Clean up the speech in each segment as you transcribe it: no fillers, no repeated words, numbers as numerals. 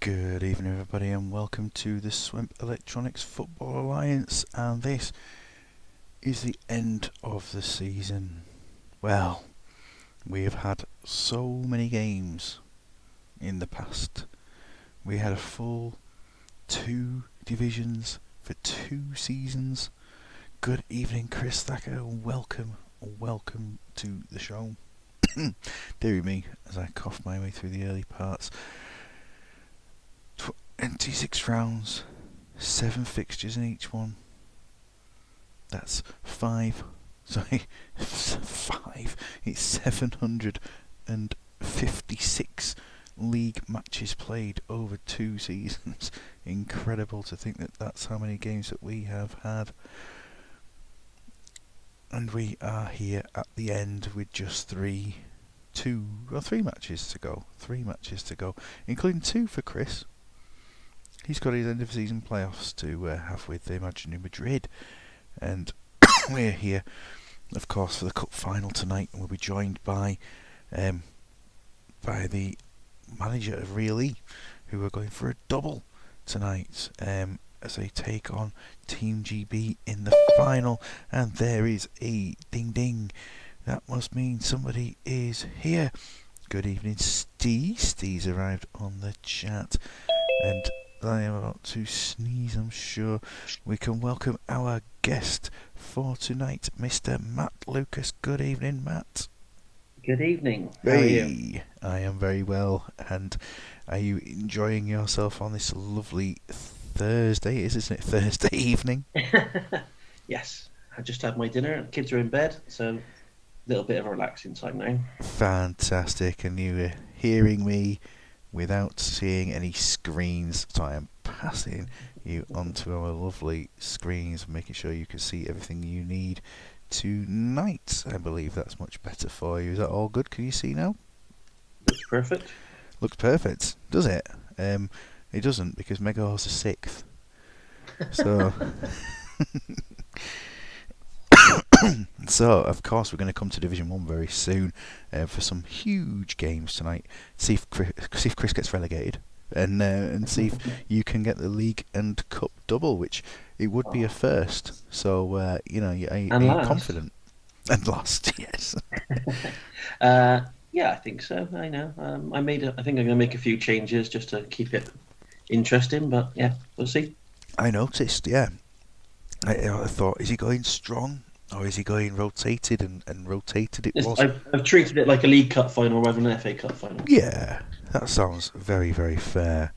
Good evening, everybody, and welcome to the Swemp Electronics Football Alliance. And this is the end of the season. Well, we have had so many games in the past. We had a full 2 divisions for 2 seasons. Good evening, Chris Thacker. Welcome to the show. Dear me, as I cough my way through the early parts. 26 rounds, 7 fixtures in each one. That's 5. Sorry, 5. It's 756 league matches played over 2 seasons. Incredible to think that that's how many games that we have had. And we are here at the end with just 3 matches to go. 3 matches to go, including 2 for Chris. He's got his end of season playoffs to have with Imaginary Madrid, and we're here, of course, for the cup final tonight. And we'll be joined by the manager of Real E, who are going for a double tonight as they take on Team GB in the final. And there is a ding ding. That must mean somebody is here. Good evening, Steve. Steve's arrived on the chat, and I am about to sneeze, I'm sure. We can welcome our guest for tonight, Mr. Matt Lucas. Good evening, Matt. Good evening. How are you? I am very well. And are you enjoying yourself on this lovely Thursday? Isn't it Thursday evening? Yes, I just had my dinner. Kids are in bed, so a little bit of a relaxing time now. Fantastic. And you were hearing me without seeing any screens, so I am passing you onto our lovely screens, making sure you can see everything you need tonight. I believe that's much better for you. Is that all good? Can you see now? Looks perfect. Looks perfect, does it? It doesn't, because Mega Horse is 6th. So, so of course we're going to come to Division 1 very soon for some huge games tonight. See if Chris gets relegated, and see if you can get the league and cup double, which it would be a first. So are you confident? And last, yes. Yeah, I think so. I know. I think I'm going to make a few changes just to keep it interesting. But yeah, we'll see. I noticed. Yeah, I thought, is he going strong? Or is he going rotated and rotated? I've treated it like a League Cup final rather than an FA Cup final. Yeah, that sounds very, very fair.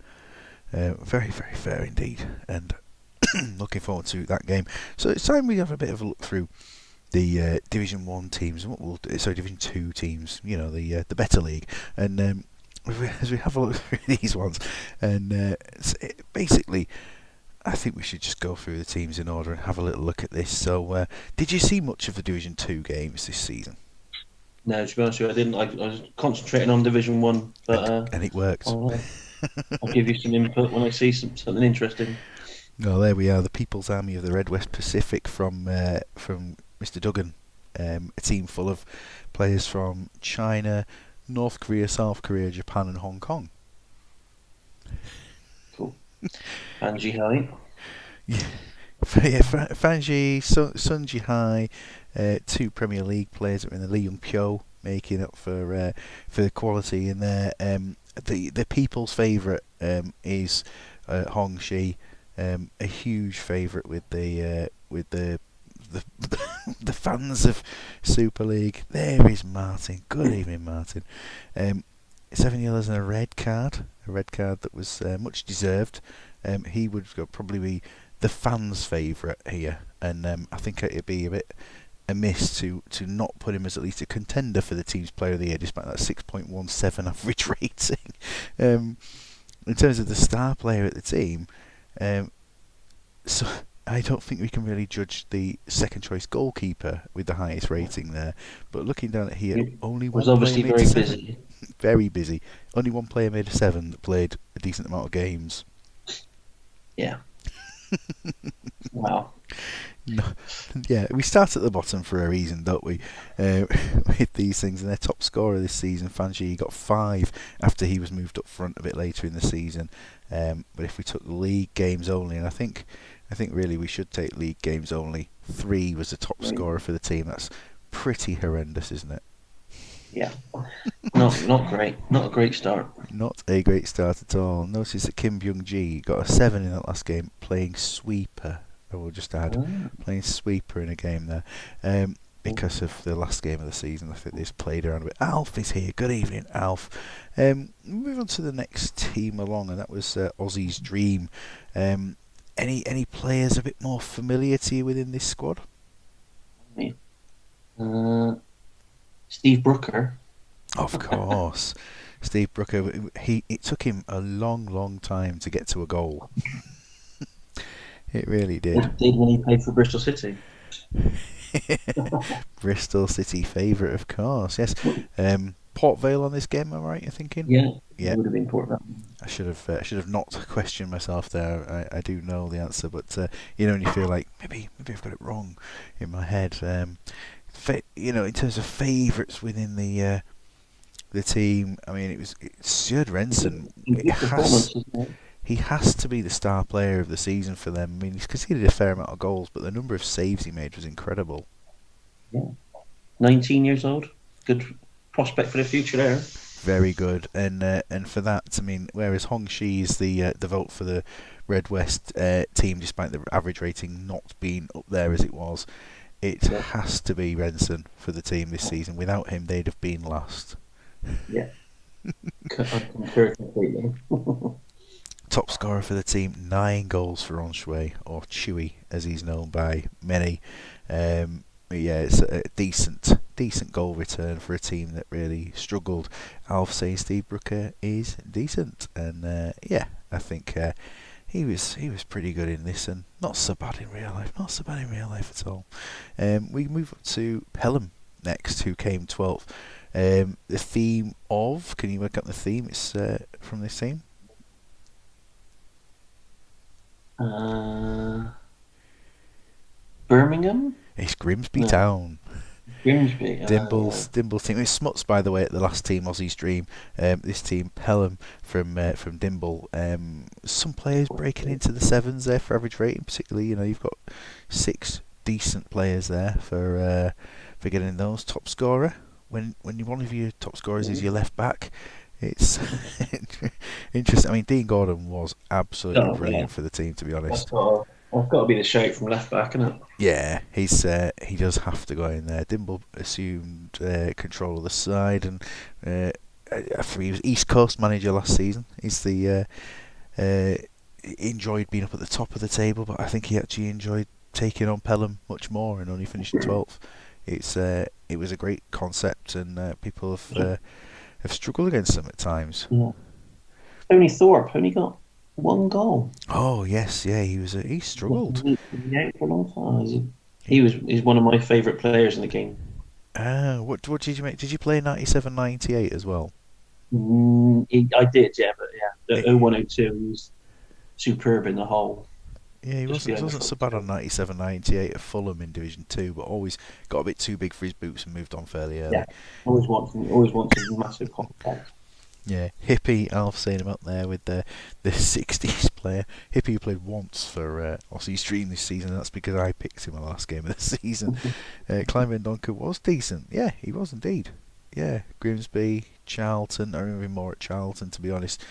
Very, very fair indeed. And looking forward to that game. So it's time we have a bit of a look through the Division 1 teams, and Division 2 teams, the better league. And as we have a look through these ones, and basically, I think we should just go through the teams in order and have a little look at this. So, did you see much of the Division 2 games this season? No, to be honest with you, I didn't. I was concentrating on Division 1, but and it worked. I'll give you some input when I see something interesting. Oh, there we are, the People's Army of the Red West Pacific from Mr. Duggan. A team full of players from China, North Korea, South Korea, Japan, and Hong Kong. Cool. Anji Hai. Yeah, Fanji, Sun Jihai, 2 Premier League players that were in the Lee Young Pyo, making up for the quality in there. The people's favourite is Hong Shi, a huge favourite with the the fans of Super League. There is Martin. Good evening, Martin. 7 yellows and a red card that was much deserved. He would probably be the fans' favourite here, and I think it'd be a bit amiss to not put him as at least a contender for the team's player of the year, despite that 6.17 average rating. In terms of the star player at the team, so I don't think we can really judge the second choice goalkeeper with the highest rating there. But looking down at here, only one player obviously made very 7. busy. Very busy. Only one player made a 7 that played a decent amount of games. Yeah. Wow. No, yeah, we start at the bottom for a reason, don't we? Uh, with these things, and their top scorer this season, Fanji, got 5 after he was moved up front a bit later in the season. But if we took league games only, and I think really we should take league games only. 3 was the top Right. scorer for the team. That's pretty horrendous, isn't it? Yeah, not great. Not a great start. Not a great start at all. Notice that Kim Byung Ji got a 7 in that last game, playing sweeper. I will just add, Ah, playing sweeper in a game there. Because of the last game of the season, I think they've played around a bit. Alf is here. Good evening, Alf. Move on to the next team along, and that was Aussie's Dream. Any players a bit more familiar to you within this squad? yeah. Uh, Steve Brooker. Of course, Steve Brooker. It took him a long, long time to get to a goal. It really did. Did when he played for Bristol City. Bristol City favourite, of course. Yes. Port Vale on this game. Am I right? You're thinking? Yeah, Yeah. it would have been Portland. I should have not questioned myself there. I do know the answer, but when you feel like maybe I've got it wrong in my head. In terms of favourites within the team, I mean, it's Stuart Renson. Good performance, isn't it? He has to be the star player of the season for them. I mean, he's conceded a fair amount of goals, but the number of saves he made was incredible. Yeah. 19 years old. Good prospect for the future there. Very good, and for that, I mean, whereas Hong Shi is the vote for the Red West team, despite the average rating not being up there as it was, it Yeah. has to be Renson for the team this season. Without him, they'd have been last. Yeah. I concur completely. Top scorer for the team, 9 goals for Onshui, or Chewy as he's known by many. Yeah, it's a decent goal return for a team that really struggled. Alf saying Steve Brooker is decent, and yeah, I think he was pretty good in this, and not so bad in real life. Not so bad in real life at all. We move up to Pelham next, who came 12th. The theme of, can you work out the theme? It's from this team. Birmingham? It's Grimsby No. Town. Grimsby. Dimble's team. It's Smuts, by the way, at the last team, Aussie's Dream. This team, Pelham from Dimble. Some players breaking into the sevens there for average rating, particularly. You've got 6 decent players there for getting those. Top scorer. When one of your top scorers is your left back, it's interesting. I mean, Dean Gordon was absolutely brilliant for the team, to be honest. I've got to be the shout from left back, isn't it? Yeah, he does have to go in there. Dimble assumed control of the side, and he was East Coast manager last season. He's enjoyed being up at the top of the table, but I think he actually enjoyed taking on Pelham much more, and only finished 12th. It was a great concept, and people have struggled against them at times. Yeah. Tony Thorpe only got 1 goal. Oh yes, yeah, he struggled. He was out for a long time. He's one of my favourite players in the game. What did you make? Did you play 97-98 as well? I did, yeah, but yeah, the Eh, 0102 was superb in the whole. Yeah, he Just wasn't so bad on 97-98 at Fulham in Division 2, but always got a bit too big for his boots and moved on fairly early. Yeah, always wants a massive contact. Yeah, Hippie, Alf saying him up there with the 60s player. Hippie who played once for Aussie's Dream this season, and that's because I picked him in the last game of the season. Clive Van Donker was decent. Yeah, he was indeed. Yeah, Grimsby, Charlton. I remember him more at Charlton, to be honest.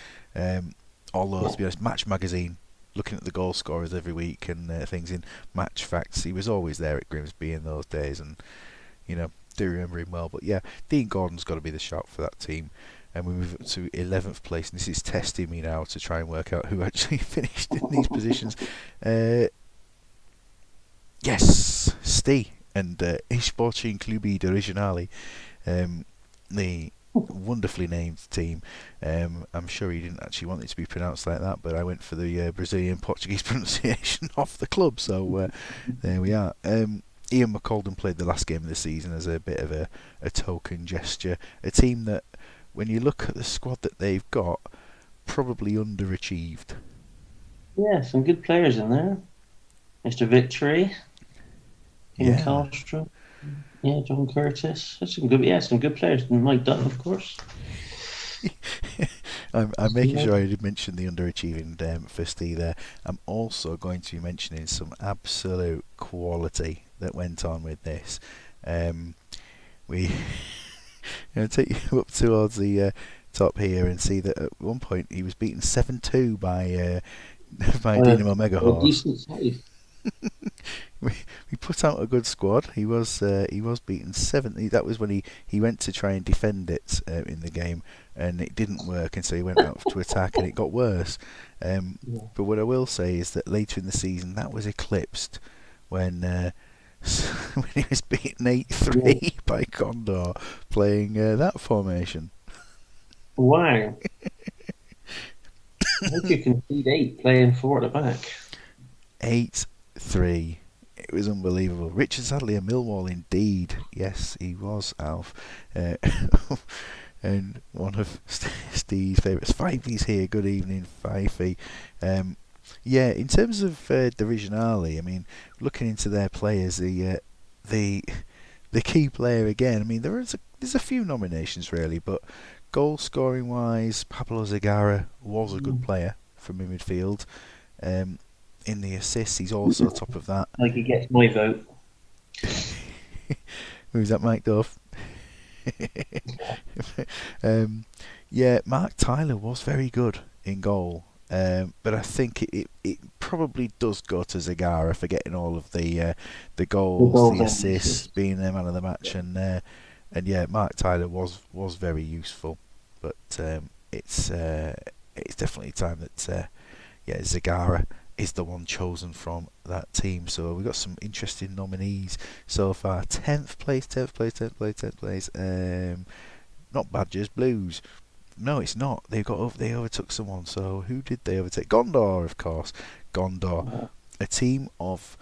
Although, to be honest, Match Magazine, looking at the goal scorers every week and things in Match Facts, he was always there at Grimsby in those days, and do remember him well. But yeah, Dean Gordon's got to be the shout for that team. And we move up to 11th place, and this is testing me now to try and work out who actually finished in these positions. Yes, Steve and Esporting Clube d'Originale, the wonderfully named team. I'm sure he didn't actually want it to be pronounced like that, but I went for the Brazilian Portuguese pronunciation of the club, so there we are. Ian McCaldon played the last game of the season as a bit of a token gesture. A team that, when you look at the squad that they've got, probably underachieved. Yeah, some good players in there. Mr. Victory. Kim Yeah. Karlstrom. Yeah, John Curtis. That's some good players. And Mike Dunn, of course. I'm making Yeah. sure I did mention the underachieving first E there. I'm also going to be mentioning some absolute quality that went on with this. Um, we take you up towards the top here and see that at one point he was beaten 7-2 by by Dynamo Mega A Horse. decent side. we, we put out a good squad. He was beaten 7. That was when he went to try and defend it in the game, and it didn't work, and so he went out to attack, and it got worse. Yeah. But what I will say is that later in the season, that was eclipsed when when he was beaten 8-3 Yeah. by Condor playing that formation. Wow. I think you can concede 8 playing 4 at the back. 8-3. It was unbelievable. Richard Sadley and Millwall, indeed. Yes, he was, Alf. Uh, and one of Steve's favourites. Fifey's here. Good evening, Fifey. Yeah, in terms of Divisionale, I mean, looking into their players, the key player again. I mean, there's a few nominations really, but goal scoring wise, Pablo Zagara was a good player from midfield. In the assists, he's also top of that. Like he gets my vote. Who's that, Mike Duff? Yeah, Mark Tyler was very good in goal, but I think it probably does go to Zagara for getting all of the goals, the assists, being the man of the match, and yeah, Mark Tyler was very useful, but it's definitely time that yeah, Zagara is the one chosen from that team. So we've got some interesting nominees so far. 10th place. Not Badgers, Blues. No, it's not. They overtook someone. So who did they overtake? Gondor, of course. Gondor, a team of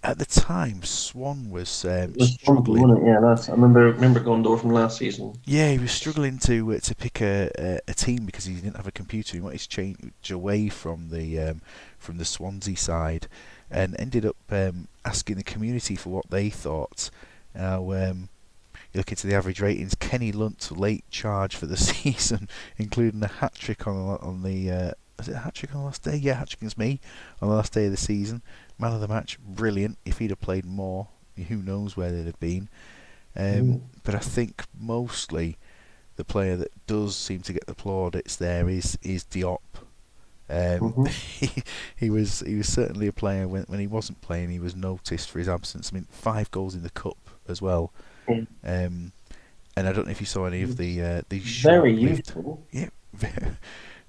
at the time Swan was struggling. Wasn't it? Yeah, I remember Gondor from last season. Yeah, he was struggling to pick a team because he didn't have a computer. He wanted to change away from the Swansea side, and ended up asking the community for what they thought. Now, you look into the average ratings. Kenny Lunt late charge for the season, including a hat trick on the. Was it a hat trick on the last day? Yeah, hat trick against me on the last day of the season. Man of the match, brilliant. If he'd have played more, who knows where they'd have been. But I think mostly the player that does seem to get the plaudits there is Diop. He was certainly a player when he wasn't playing. He was noticed for his absence. I mean, 5 goals in the cup as well. And I don't know if you saw any of the very useful. Yeah,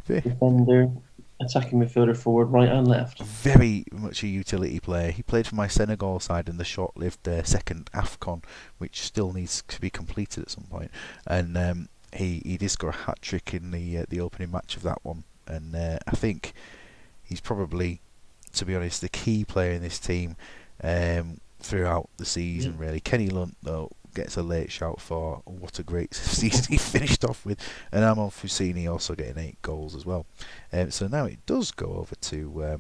defender, attacking midfielder, forward, right and left. Very much a utility player. He played for my Senegal side in the short-lived second AFCON, which still needs to be completed at some point. And he did score a hat trick in the opening match of that one. And I think he's probably, to be honest, the key player in this team throughout the season. Really, Kenny Lunt though gets a late shout for what a great season he finished off with, and Amon Fusini also getting 8 goals as well. So now it does go over to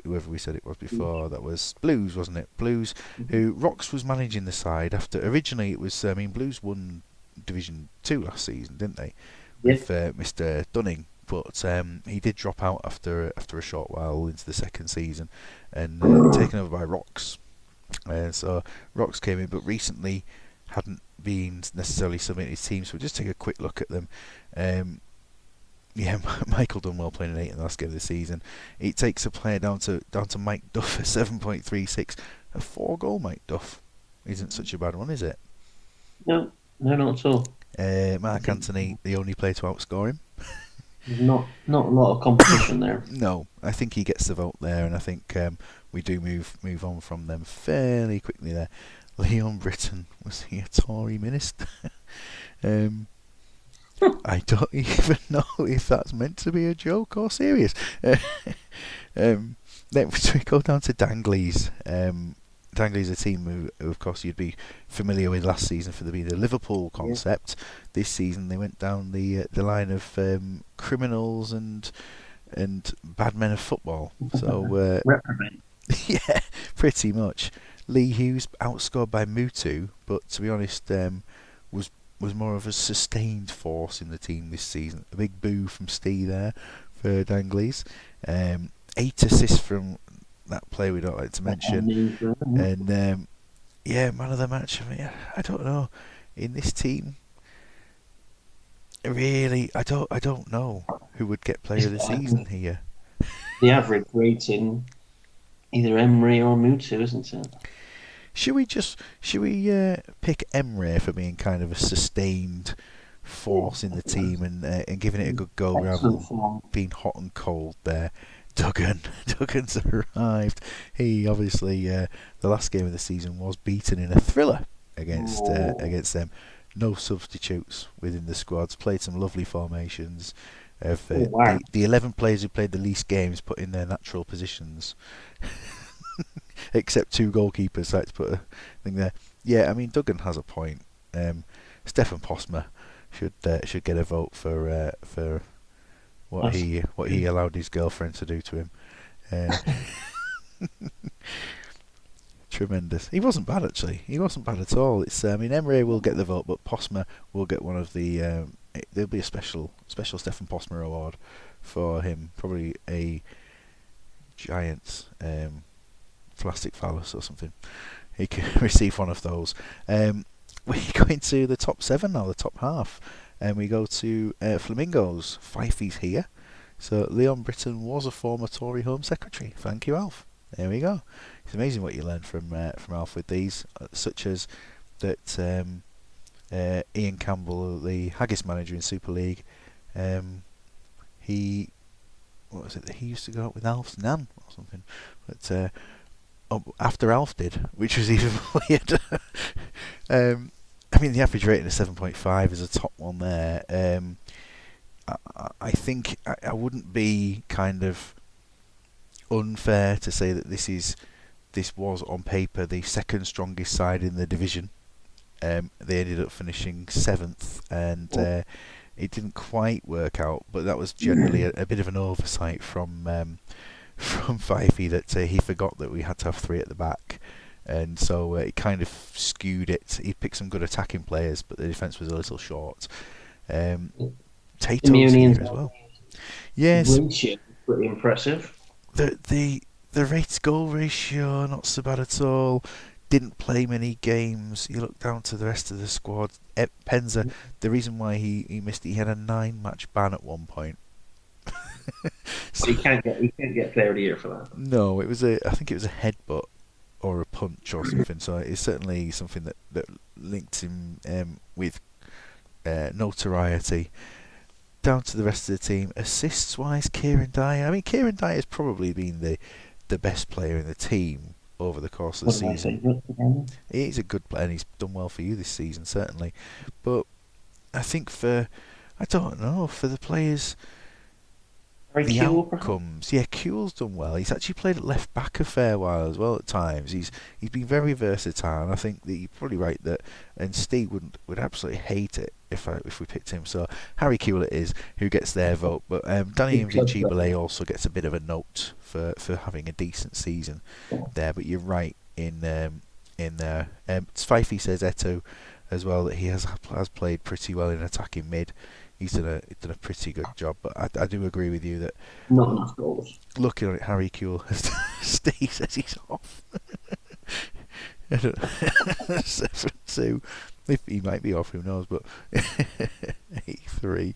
whoever we said it was before. That was Blues, wasn't it? Blues, who Rox was managing the side after originally it was. I mean, Blues won Division 2 last season, didn't they? With Mr. Dunning, but he did drop out after a short while into the second season, and taken over by Rox. So Rox came in, but recently hadn't been necessarily submitted his team. So we'll just take a quick look at them. Yeah, Michael Dunwell playing an 8 in the last game of the season. It takes a player down to Mike Duff at 7.36. A 4-goal Mike Duff isn't such a bad one, is it? No, not at all. Mark Anthony, the only player to outscore him. Not a lot of competition there. No, I think he gets the vote there, and I think we do move on from them fairly quickly there. Leon Britton, was he a Tory minister? I don't even know if that's meant to be a joke or serious. Then we go down to Dangley's. Dangley's a team who, of course, you'd be familiar with last season for being the Liverpool concept. Yeah. This season they went down the line of criminals and bad men of football. So reprobate. Yeah, Pretty much. Lee Hughes outscored by Mutu, but to be honest, was was more of a sustained force in the team this season. A big boo from Steve there for Danglies. 8 assists from that player we don't like to mention. And yeah, man of the match. I mean, I don't know. In this team, really, I don't know who would get player of the season here. The average rating, either Emery or Mutu, isn't it? Should we pick Emre for being kind of a sustained force in the team and giving it a good go rather Excellent than form. being hot and cold there? Duggan's arrived. He obviously the last game of the season was beaten in a thriller against them. No substitutes within the squads. Played some lovely formations. Of Wow. the 11 players who played the least games put in their natural positions, except 2 goalkeepers. So I had to put a thing there. Yeah, I mean Duggan has a point. Stefan Posma should get a vote for what he allowed his girlfriend to do to him. Uh, Tremendous. He wasn't bad actually. He wasn't bad at all. It's I mean Emre will get the vote, but Posma will get one of the. There'll be a special Stefan Posma award for him. Probably a giant plastic phallus or something. He can receive one of those. We go into the top 7 now, the top half, and we go to Flamingos. Fifey's here. So Leon Britton was a former Tory Home Secretary. Thank you, Alf. There we go. It's amazing what you learn from Alf with these, such as that Ian Campbell, the Haggis manager in Super League, he what was it that he used to go out with Alf's nan or something, but after Alf did, which was even weird. I mean, the average rating of 7.5 is a top one there. I think I wouldn't be kind of unfair to say that this was on paper the second strongest side in the division. They ended up finishing 7th, and it didn't quite work out. But that was generally a bit of an oversight from Fifey, that he forgot that we had to have 3 at the back, and so it kind of skewed it. He picked some good attacking players, but the defence was a little short. Tato's here as well. Yes, Ratio is pretty impressive. the rated goal ratio not so bad at all. Didn't play many games. You look down to the rest of the squad. Penza, the reason why he missed it, he had a 9-match ban at one point. So you can't get player of the year for that. No, I think it was a headbutt or a punch or something. So it's certainly something that linked him with notoriety. Down to the rest of the team. Assists wise, Kieran Dyer. I mean, Kieran Dyer has probably been the best player in the team over the course of the season. He's a good player and he's done well for you this season, certainly. But I think for the players, the outcomes. Yeah, Kuehl's done well. He's actually played at left back a fair while as well at times. He's been very versatile, and I think that you're probably right that, and Steve would absolutely hate it if we picked him. So Harry Kuehl it is who gets their vote, but Danny Mvijibale also gets a bit of a note for having a decent season there. But you're right in there. Fifey says Eto as well that he has played pretty well in attacking mid. He's done a pretty good job, but I do agree with you that not enough goals. Looking at it, Harry Kuehl, Steve says he's off. 7-2. If he might be off, who knows? But 8-3.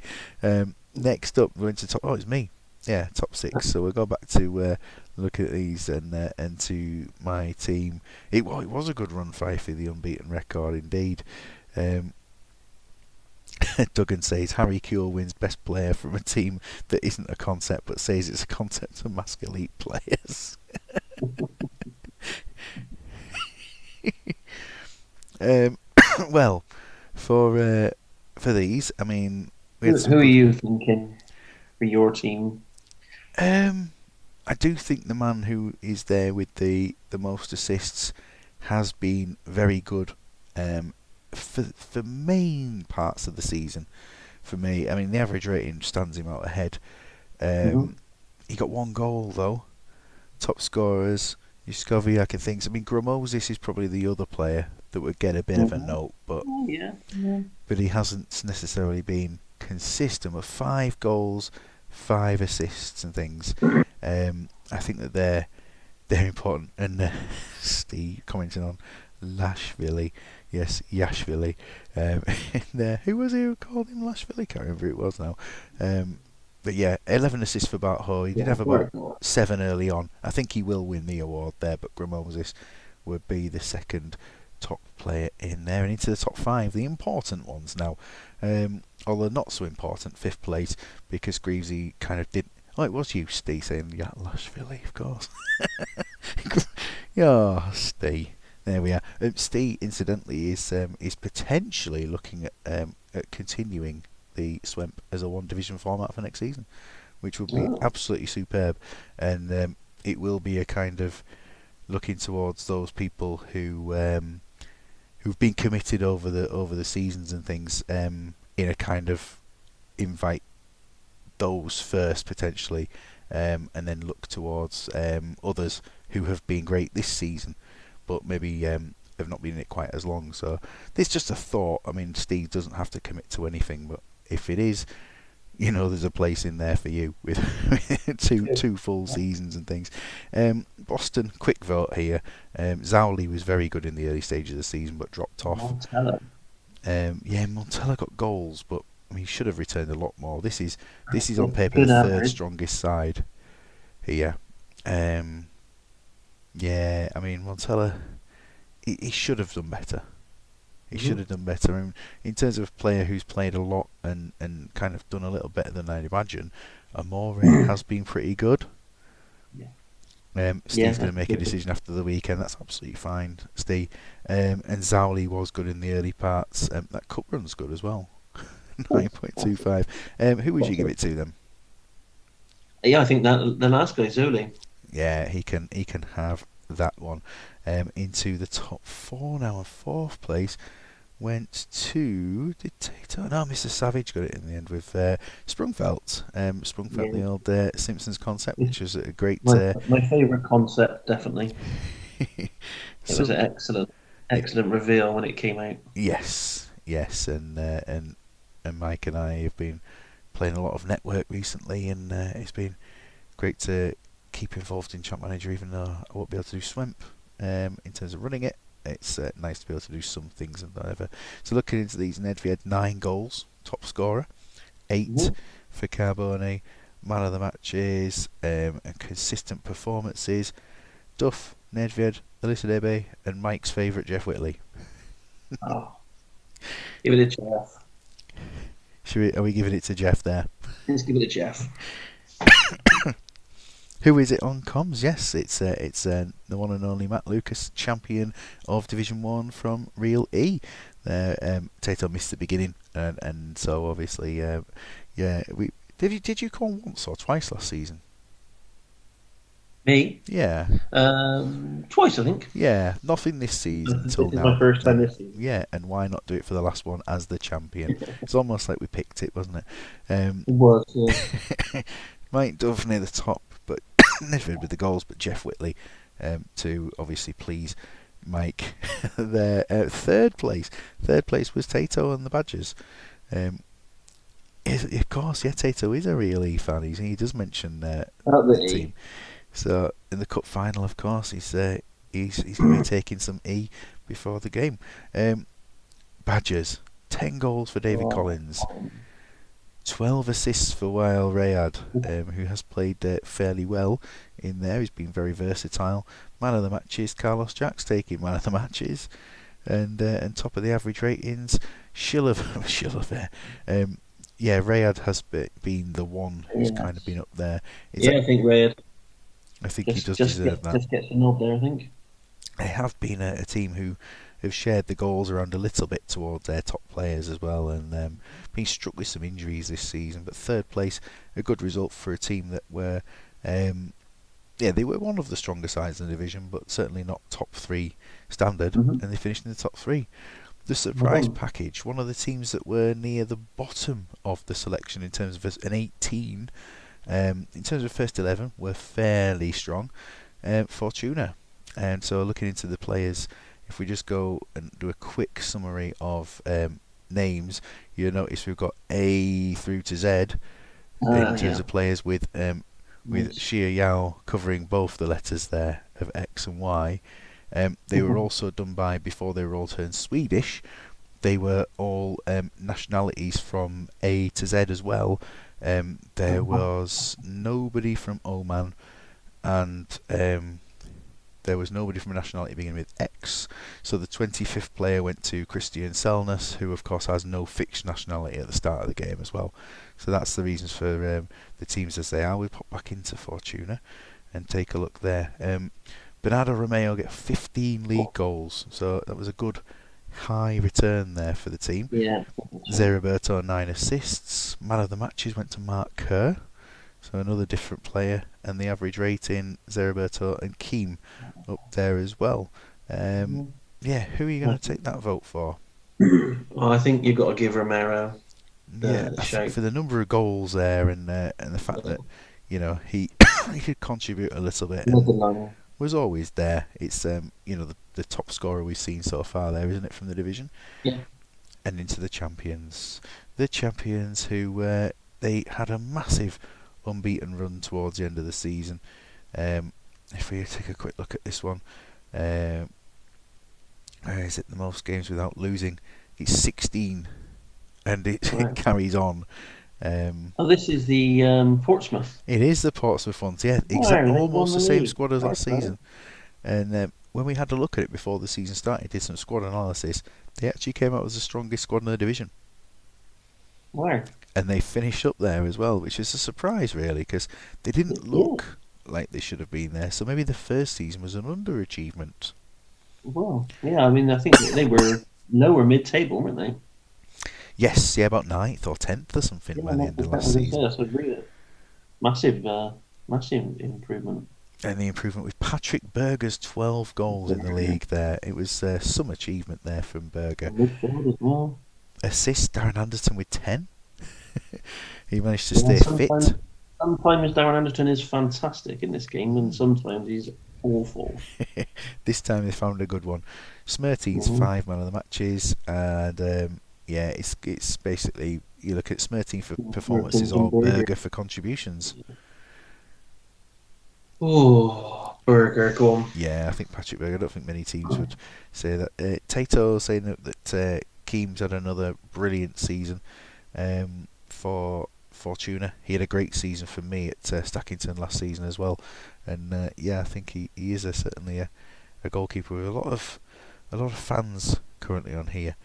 Next up, we're into top. Oh, it's me. Yeah, top 6. So we'll go back to look at these and to my team. It was a good run, Fifey, the unbeaten record indeed. Duggan says Harry Kuehl wins best player from a team that isn't a concept, but says it's a concept to mask elite players. Well, for these, I mean, who are you thinking for your team? I do think the man who is there with the most assists has been very good. For main parts of the season, for me, I mean the average rating stands him out ahead. He got 1 goal though. Top scorers, Yuskoviak and things. I mean, Gramosis is probably the other player that would get a bit of a Mhm. note, but Oh, yeah. Yeah. he hasn't necessarily been consistent with 5 goals, 5 assists and things. I think that they're important. And Steve commenting on Lashvili, yes, Yashvili. Who was he who called him Lashvili? Can't remember who it was now. But yeah, 11 assists for Bart Ho. He did Yeah. have about 7 early on. I think he will win the award there, but Gramozis would be the second top player in there, and into the top 5, the important ones now. Although not so important, 5th place, because Greavesy kind of did. Oh, it was you, Steve, saying yeah, Lashvili, of course. Yeah, Steve. There we are. Steve, incidentally, is potentially looking at continuing the Swemp as a 1 division format for next season, which would be Oh, absolutely superb, and it will be a kind of looking towards those people who've been committed over the seasons and things, in a kind of invite those first potentially, and then look towards others who have been great this season, but maybe have not been in it quite as long. So this is just a thought. I mean, Steve doesn't have to commit to anything, but if it is, there's a place in there for you with two full seasons and things. Boston, quick vote here. Zowli was very good in the early stages of the season, but dropped off. Montella. Yeah, Montella got goals, but I mean, he should have returned a lot more. This is on paper Good the third average. strongest side here. Yeah, I mean, Montella, he should have done better. He should Mhm. have done better. In terms of a player who's played a lot and kind of done a little better than I'd imagine, Amore has been pretty good. Yeah. Yeah, Steve's going to make a decision after the weekend. That's absolutely fine, Steve. And Zowli was good in the early parts. That cup run's good as well. 9.25. Who would you give it to them? Yeah, I think that the last guy, Zuli. Yeah, he can have that one. Into the top 4 now, and 4th place went to Dictator. No, Mr. Savage got it in the end with Sprungfelt. Sprungfelt, the Yeah. old Simpsons concept, which was a great. My favourite concept, definitely. It was So an excellent reveal when it came out. yes, and Mike and I have been playing a lot of Network recently, and it's been great to keep involved in Champ Manager, even though I won't be able to do Swemp in terms of running it. It's nice to be able to do some things and whatever. So looking into these, Nedved 9 goals, top scorer, 8 Mhm. for Carbone, man of the matches, and consistent performances. Duff, Nedved, Alyssa Debe, and Mike's favourite Jeff Whitley. Oh, give it a Jeff. Are we giving it to Jeff there? Let's give it a Jeff. Who is it on comms? Yes, it's the one and only Matt Lucas, champion of Division 1 from Real E. Tato missed the beginning, and so obviously, yeah. Did you come on once or twice last season? Me? Yeah, Twice, I think. yeah. Nothing this season until This is now. my first time this season. Yeah, and why not do it for the last one as the champion? It's almost like we picked it, wasn't it? It was, yeah. Mike Dove near the top, but Nedved with the goals, but Jeff Whitley to obviously please Mike. Their third place was Tato and the Badgers. Of course, yeah, Tato is a Real E fan. He does mention Not the the team. E. So in the cup final, of course, he's going to be taking some E before the game. Badgers, 10 goals for David Collins, 12 assists for Wael Rayad, who has played fairly well in there. He's been very versatile. Man of the matches, Carlos Jacks taking man of the matches, and top of the average ratings, Shillover. Yeah, Rayad has been the one who's kind of been up there. I think Red I think he does deserve that. just gets a nod there, I think. They have been a team who have shared the goals around a little bit towards their top players as well, and been struck with some injuries this season. But third place, a good result for a team that were, they were one of the stronger sides in the division, but certainly not top 3 standard, Mhm. and they finished in the top 3. The surprise Mhm. package, one of the teams that were near the bottom of the selection in terms of an 18, in terms of first 11, were fairly strong. Fortuna, And so looking into the players, if we just go and do a quick summary of names, you'll notice we've got A through to Z in terms Yeah. of players with Nice. Xia Yao covering both the letters there of X and Y. They were also done by, before they were all turned Swedish, they were all nationalities from A to Z as well. There was nobody from Oman, and there was nobody from a nationality beginning with X. So the 25th player went to Christian Selness, who of course has no fixed nationality at the start of the game as well. So that's the reasons for the teams as they are. We pop back into Fortuna and take a look there. Bernardo Romeo get 15 league goals, so that was a good high return there for the team. Yeah. Zé Roberto 9 assists. Man of the matches went to Mark Kerr, so another different player, and the average rating Zé Roberto and Keem up there as well. Yeah, who are you going to take that vote for? Well, I think you've got to give Romero Yeah, the I think shout. for the number of goals there and the fact that he he could contribute a little bit and Netherlands. was always there. It's the top scorer we've seen so far there, isn't it, from the division? Yeah. And into the champions who they had a massive unbeaten run towards the end of the season. If we take a quick look at this one, where is it? The most games without losing. It's 16, and it carries on. This is the Portsmouth. It is the Portsmouth ones, yeah, almost the same squad as last season. And when we had a look at it before the season started, did some squad analysis, they actually came out as the strongest squad in the division. Wow. And they finished up there as well, which is a surprise really, because they didn't look like they should have been there. So maybe the first season was an underachievement. Well, yeah, I mean, I think they were lower mid-table, weren't they? Yes, yeah, about 9th or 10th or something by the end of last season. That's a really massive, massive improvement. And the improvement with Patrick Berger's 12 goals in the league there. It was some achievement there from Berger. Midfield as well. Assist, Darren Anderton with 10. He managed to stay fit. Sometimes Darren Anderton is fantastic in this game, and sometimes he's awful. This time they found a good one. Smerteen's 5 man of the matches, and yeah, it's basically, you look at Smerteen for performances or Berger for contributions. Oh, Berger, go on. Yeah, I think Patrick Berger. I don't think many teams would say that. Tato saying that Keem's had another brilliant season for Fortuna. He had a great season for me at Stackington last season as well, and yeah, I think he is certainly a goalkeeper with a lot of fans currently on here.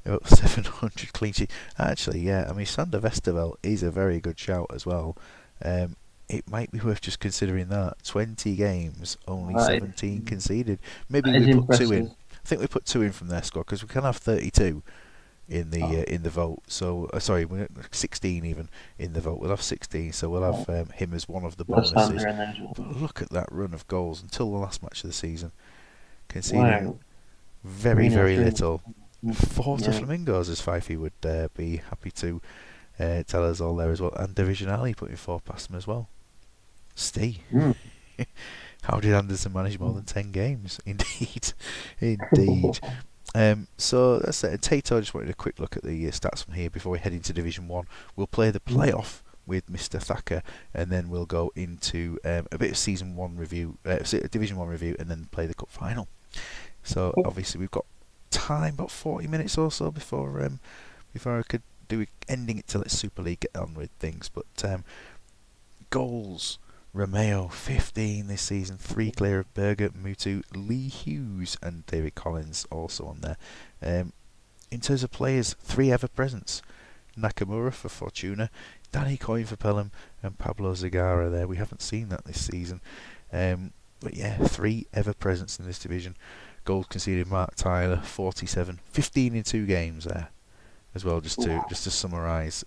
About 700 clean sheets. Actually, yeah, I mean Sander Westerveld is a very good shout as well. It might be worth just considering that. 20 games, only 17 conceded. Maybe we put 2 in. I think we put 2 in from their squad because we can have 32 in the vote. So sorry, 16 even in the vote. We'll have 16, so we'll have him as one of the bonuses. But look at that run of goals until the last match of the season, conceding very little. 4 to Flamingos, as Fifey would be happy to tell us all there as well. And Division Alley putting 4 past them as well. Steve. How did Anderson manage more than 10 games? Indeed. So that's it. Tato, I just wanted a quick look at the stats from here before we head into Division 1. We'll play the playoff with Mr. Thacker, and then we'll go into a bit of Season 1 review, Division 1 review, and then play the Cup Final. So obviously we've got time, about 40 minutes or so before I could do ending it to let Super League get on with things. But goals, Romeo 15 this season, 3 clear of Berger, Mutu, Lee Hughes and David Collins also on there. In terms of players, 3 ever presents: Nakamura for Fortuna, Danny Coyne for Pelham, and Pablo Zagara there. We haven't seen that this season, but yeah, 3 ever presents in this division. Goals conceded: Mark Tyler 47, 15 in 2 games there as well, just to summarise.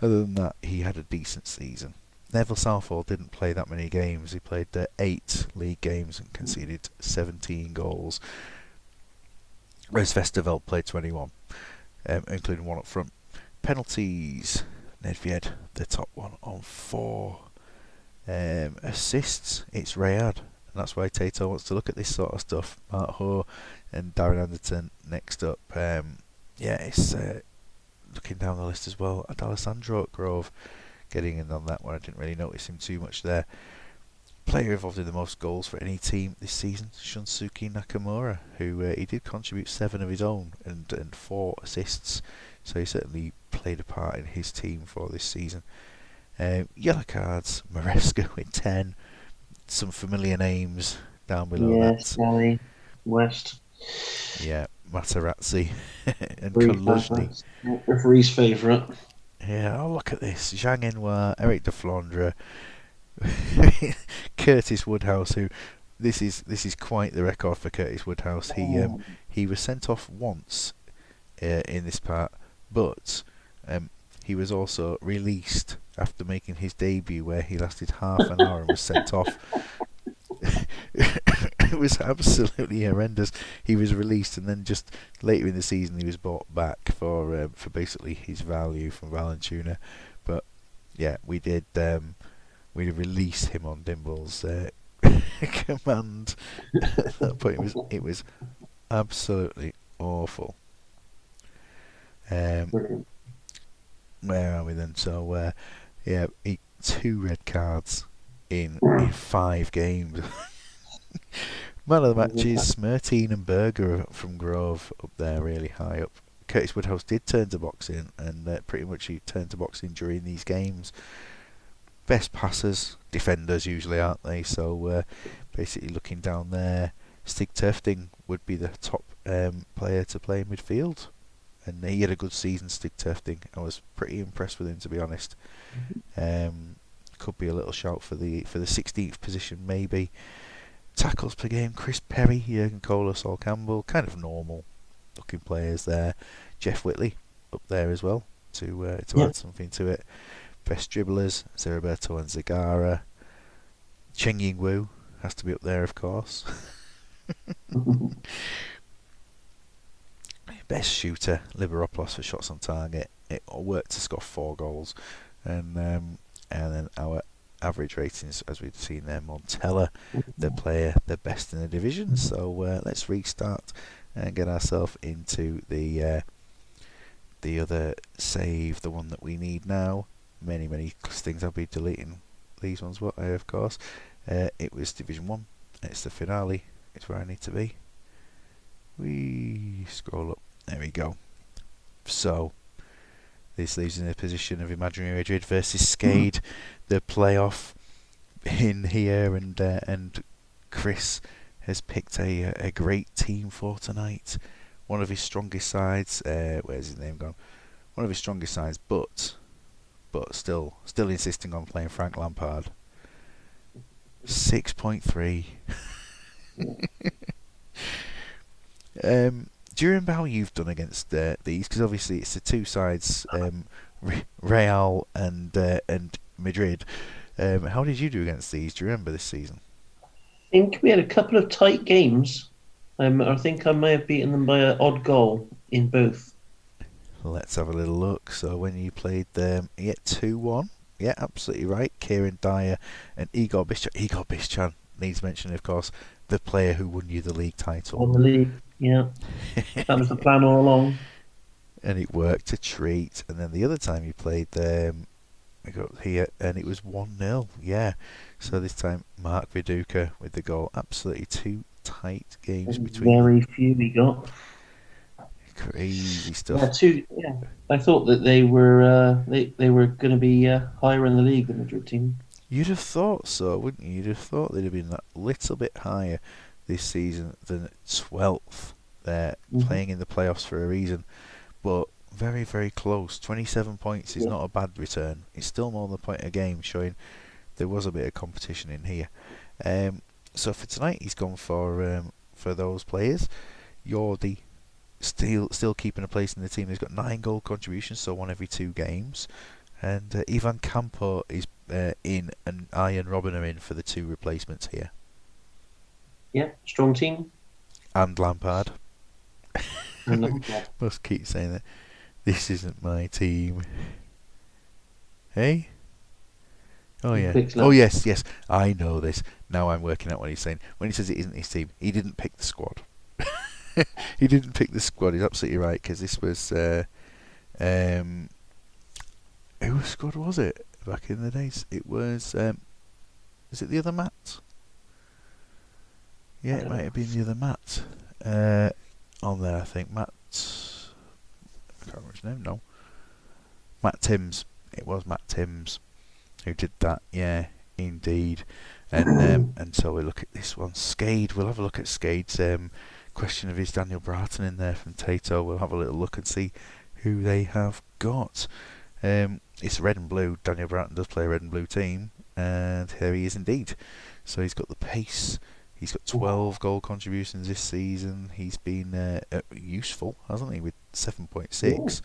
Other than that, he had a decent season. Neville Southall didn't play that many games. He played 8 league games and conceded 17 goals. Whereas Vesterveld played 21, including 1 up front. Penalties: Nedved, the top one, on 4. Assists, it's Rayad. And that's why Tato wants to look at this sort of stuff. Mark Ho and Darren Anderton next up. Yeah, it's looking down the list as well. D'Alessandro at Grove getting in on that one. I didn't really notice him too much there. Player involved in the most goals for any team this season, Shunsuke Nakamura, who he did contribute 7 of his own and 4 assists, so he certainly played a part in his team for this season. Yellow cards, Maresca with 10, some familiar names down below Yes, that. Sally, West. Yeah, Materazzi and Kaluzhny. Reference. Referee's favourite. Yeah, oh look at this. Zhang Enhua, Eric de Flandre, Curtis Woodhouse, who this is quite the record for Curtis Woodhouse. He was sent off once in this part, but he was also released after making his debut, where he lasted half an hour and was sent off. It was absolutely horrendous. He was released, and then just later in the season he was bought back for basically his value from Valentuna. But yeah, we released him on Dimble's command. At that point, it was absolutely awful. Brilliant. Where are we then? So yeah, 2 red cards in 5 games. Man of the matches, Smerteen and Berger from Grove up there, really high up. Curtis Woodhouse did turn to boxing, and pretty much he turned to boxing during these games. Best passers, defenders usually, aren't they? So basically looking down there, Stig Turfting would be the top player to play in midfield. And he had a good season, Stig Turfting. I was pretty impressed with him, to be honest. Could be a little shout for the 16th position, maybe. Tackles per game, Chris Perry, Jurgen Kohler, Sol Campbell, kind of normal looking players there. Jeff Whitley up there as well to add something to it. Best dribblers, Zeriberto and Zagara. Cheng Ying Wu has to be up there, of course. Best shooter, Liberopoulos for shots on target. It worked to score 4 goals, and then our average ratings, as we've seen there, Montella, the player, the best in the division. So let's restart and get ourselves into the other save, the one that we need now. Many things I'll be deleting. These ones, of course. It was Division 1. It's the finale. It's where I need to be. We scroll up. There we go. So this leaves us in a position of Imaginary Madrid versus Skade, the playoff in here, and Chris has picked a great team for tonight. One of his strongest sides. Where's his name gone? One of his strongest sides, but still insisting on playing Frank Lampard. 6.3. Do you remember how you've done against these? Because obviously it's the 2 sides, Real and Madrid. How did you do against these? Do you remember this season? I think we had a couple of tight games. I think I may have beaten them by an odd goal in both. Let's have a little look. So when you played them, 2-1. Yeah, absolutely right. Kieran Dyer and Igor Bischan. Igor Bischan needs mentioning, of course, the player who won you the league title. On the league, yeah. That was the plan all along. And it worked a treat. And then the other time you played them, we got here, and it was 1-0. Yeah. So this time, Mark Viduka with the goal. Absolutely 2 tight games between. Very few we got. Crazy stuff. Yeah. I thought that they were going to be higher in the league, the Madrid team. You'd have thought so, wouldn't you? You'd have thought they'd have been that little bit higher this season than 12th. They're playing in the playoffs for a reason, but very, very close. 27 points is not a bad return. It's still more than a point a game, showing there was a bit of competition in here. So for tonight, he's gone for those players. Yordi still keeping a place in the team. He's got 9 goal contributions, so 1 every 2 games. And Ivan Campo is in, and I and Robin are in for the 2 replacements here. Yeah, strong team. And Lampard. Must keep saying that. This isn't my team. Hey? Oh He yeah. picks Oh like yes, yes. I know this. Now I'm working out what he's saying. When he says it isn't his team, he didn't pick the squad. He didn't pick the squad. He's absolutely right because this was um, whose squad was it back in the days? It was is it the other Matt? Yeah, I it don't might know. have been the other Matt uh, on there. I think Matt. I can't remember his name. No, Matt Timms. It was Matt Timms who did that. Yeah, indeed. And so we look at this one. Skade. We'll have a look at Skade's question of his Daniel Bratton in there from Tato. We'll have a little look and see who they have got. It's red and blue. Daniel Bratton does play a red and blue team, and here he is indeed. So he's got the pace. He's got 12 goal contributions this season. He's been useful, hasn't he, with 7.6.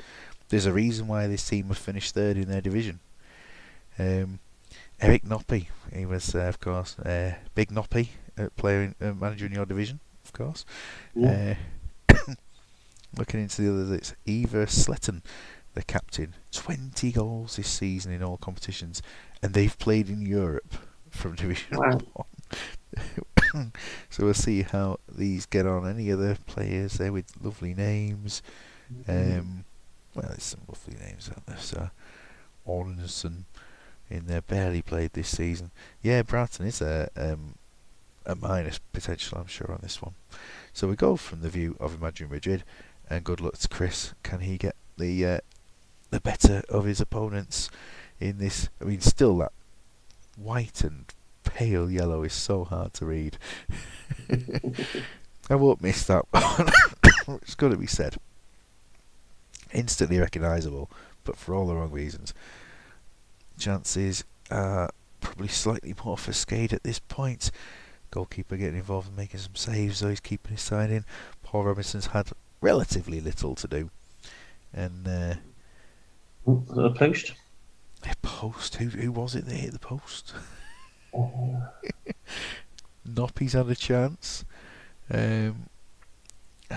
There's a reason why this team have finished third in their division. Eric Noppy, he was, of course, Big Noppy, manager in your division, of course. Yeah. Looking into the others, it's Eva Sletton, the captain. 20 goals this season in all competitions, and they've played in Europe from Division Wow. 1. So we'll see how these get on. Any other players there with lovely names? Well, there's some lovely names out there. So Ornson in there, barely played this season. Yeah, Bratton is a minus potential, I'm sure, on this one. So we go from the view of Imagine Madrid, and good luck to Chris. Can he get the better of his opponents in this? I mean, still that white and pale yellow is so hard to read. I won't miss that one. It's got to be said. Instantly recognisable, but for all the wrong reasons. Chances are probably slightly more for Skade at this point. Goalkeeper getting involved and making some saves, though he's keeping his side in. Paul Robinson's had relatively little to do. And A post. a post. Who was it that hit the post? Noppy's had a chance. I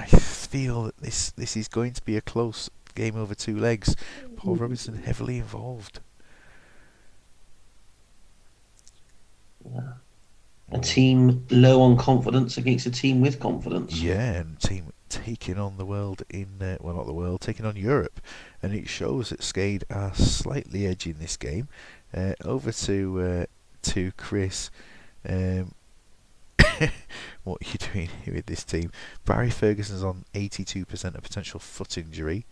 feel that this is going to be a close game over two legs. Paul Robinson heavily involved. A team low on confidence against a team with confidence. Yeah, and team taking on the world in well, not the world, taking on Europe, and it shows that Skade are slightly edging this game. Over to Chris. What are you doing here with this team? Barry Ferguson's on 82% of potential foot injury.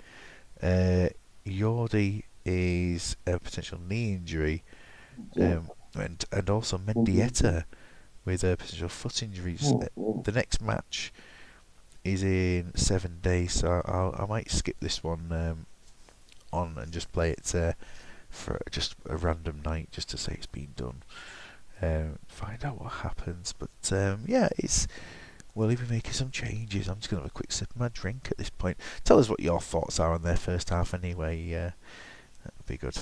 Yordi is a potential knee injury, and also Mendieta with potential foot injuries. The next match is in 7 days, so I might skip this one on and just play it for just a random night, just to say it's been done. Find out what happens, but yeah, we'll even making some changes. I'm just gonna have a quick sip of my drink at this point. Tell us what your thoughts are on their first half, anyway. That would be good.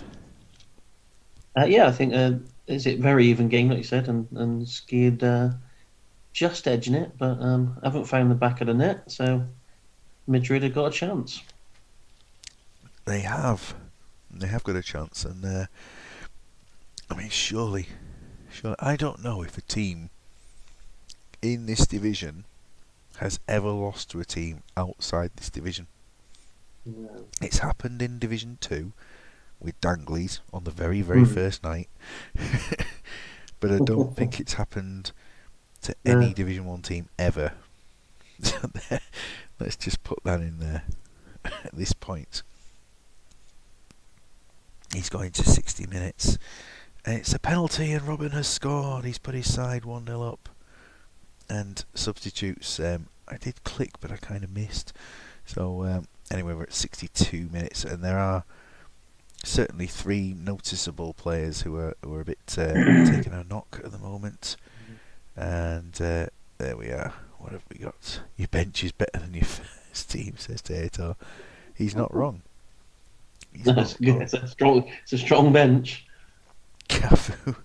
Yeah, I think is it very even game, like you said, and Skid just edging it, but haven't found the back of the net, so Madrid have got a chance. They have got a chance, and I mean, surely, I don't know if a team in this division has ever lost to a team outside this division. Yeah. It's happened in Division 2 with Danglies on the very, very first night. But I don't think it's happened to any Division 1 team ever. Let's just put that in there at this point. He's going to 60 minutes. And it's a penalty, and Robin has scored. He's put his side 1-0 up. And substitutes, I did click, but I kind of missed. So anyway, we're at 62 minutes, and there are certainly three noticeable players who are a bit taking a knock at the moment. And there we are. What have we got? Your bench is better than your first team, says Tato. He's not wrong. That's good. It's a strong bench. Cafu.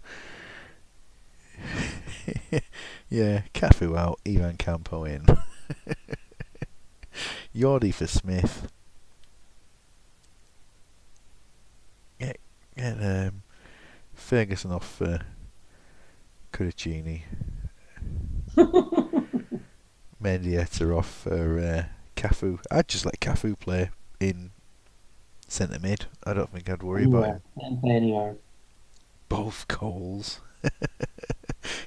Yeah, Cafu out, Ivan Campo in. Yordi for Smith. Ferguson off Cudicini. Mendieta off for Cafu. I'd just let Cafu play in centre mid. I don't think I'd worry about Anywhere. him. Let him play anywhere. Both goals.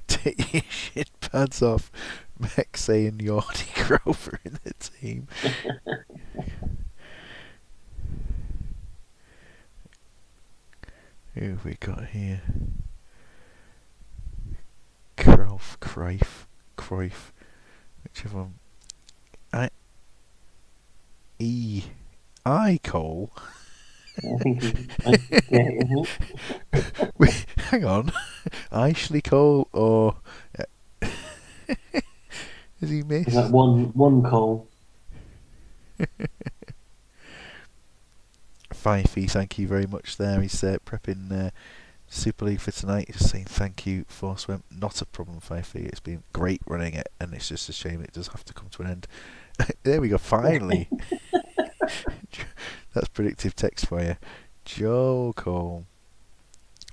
Take your shit pads off. Mexey and Yordi Grover in the team. Who have we got here? Cruyff. Whichever one. I Cole. I think he's gay, isn't he? Wait, hang on. Ashley Cole or has he missed? Is that one call? Fifey, thank you very much there. He's prepping Super League for tonight. He's saying thank you for Swemp. Not a problem, Fifey. It's been great running it, and it's just a shame it does have to come to an end. There we go, finally. That's predictive text for you. Joe Cole.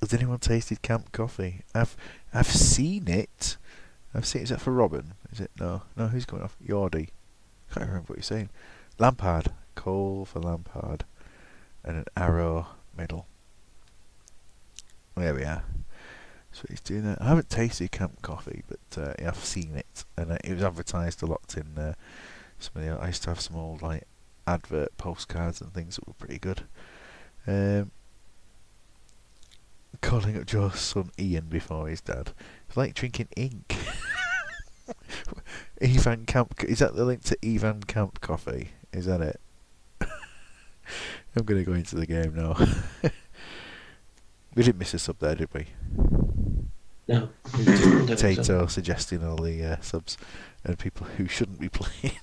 Has anyone tasted camp coffee? I've seen it. Is that for Robin? Is it? No, who's going off? Yordi. Can't remember what you're saying. Lampard. Cole for Lampard. And an arrow middle. There we are. So he's doing that. I haven't tasted camp coffee, but yeah, I've seen it, and it was advertised a lot in some of the. I used to have some old like advert postcards and things that were pretty good. Calling up Joe's son Ian before his dad. It's like drinking ink. Evan Camp. Is that the link to Evan Camp Coffee? Is that it? I'm going to go into the game now. We didn't miss a sub there, did we? No. It was just Potato suggesting all the subs and people who shouldn't be playing.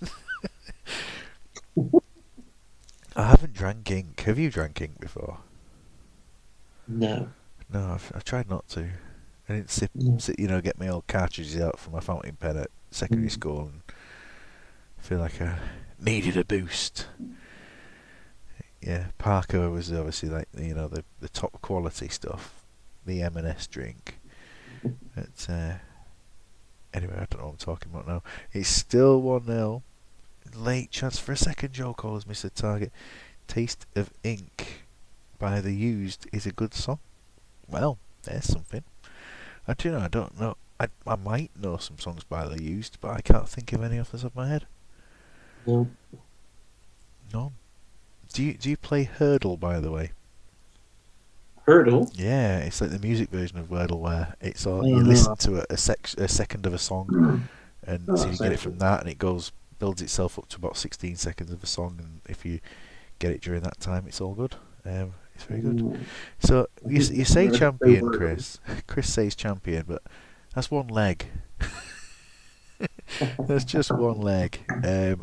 I haven't drank ink. Have you drank ink before? No. No, I've tried not to. I didn't get my old cartridges out for my fountain pen at secondary school and feel like I needed a boost. Yeah, Parker was obviously like the top quality stuff, the M&S drink. But anyway, I don't know what I'm talking about now. It's still 1-0. Late chance for a second. Joe Cole has missed the target. Taste of Ink by The Used is a good song. Well, there's something. I don't know. I might know some songs by The Used, but I can't think of any off the top of my head. No. None. Do you play Hurdle, by the way? Hurdle? Yeah, it's like the music version of Wordle where it's all you listen to a second of a song, and so you get it from that, and it builds itself up to about 16 seconds of a song, and if you get it during that time, it's all good. It's very good. So you say champion, Chris. Chris says champion, but that's one leg. That's just one leg.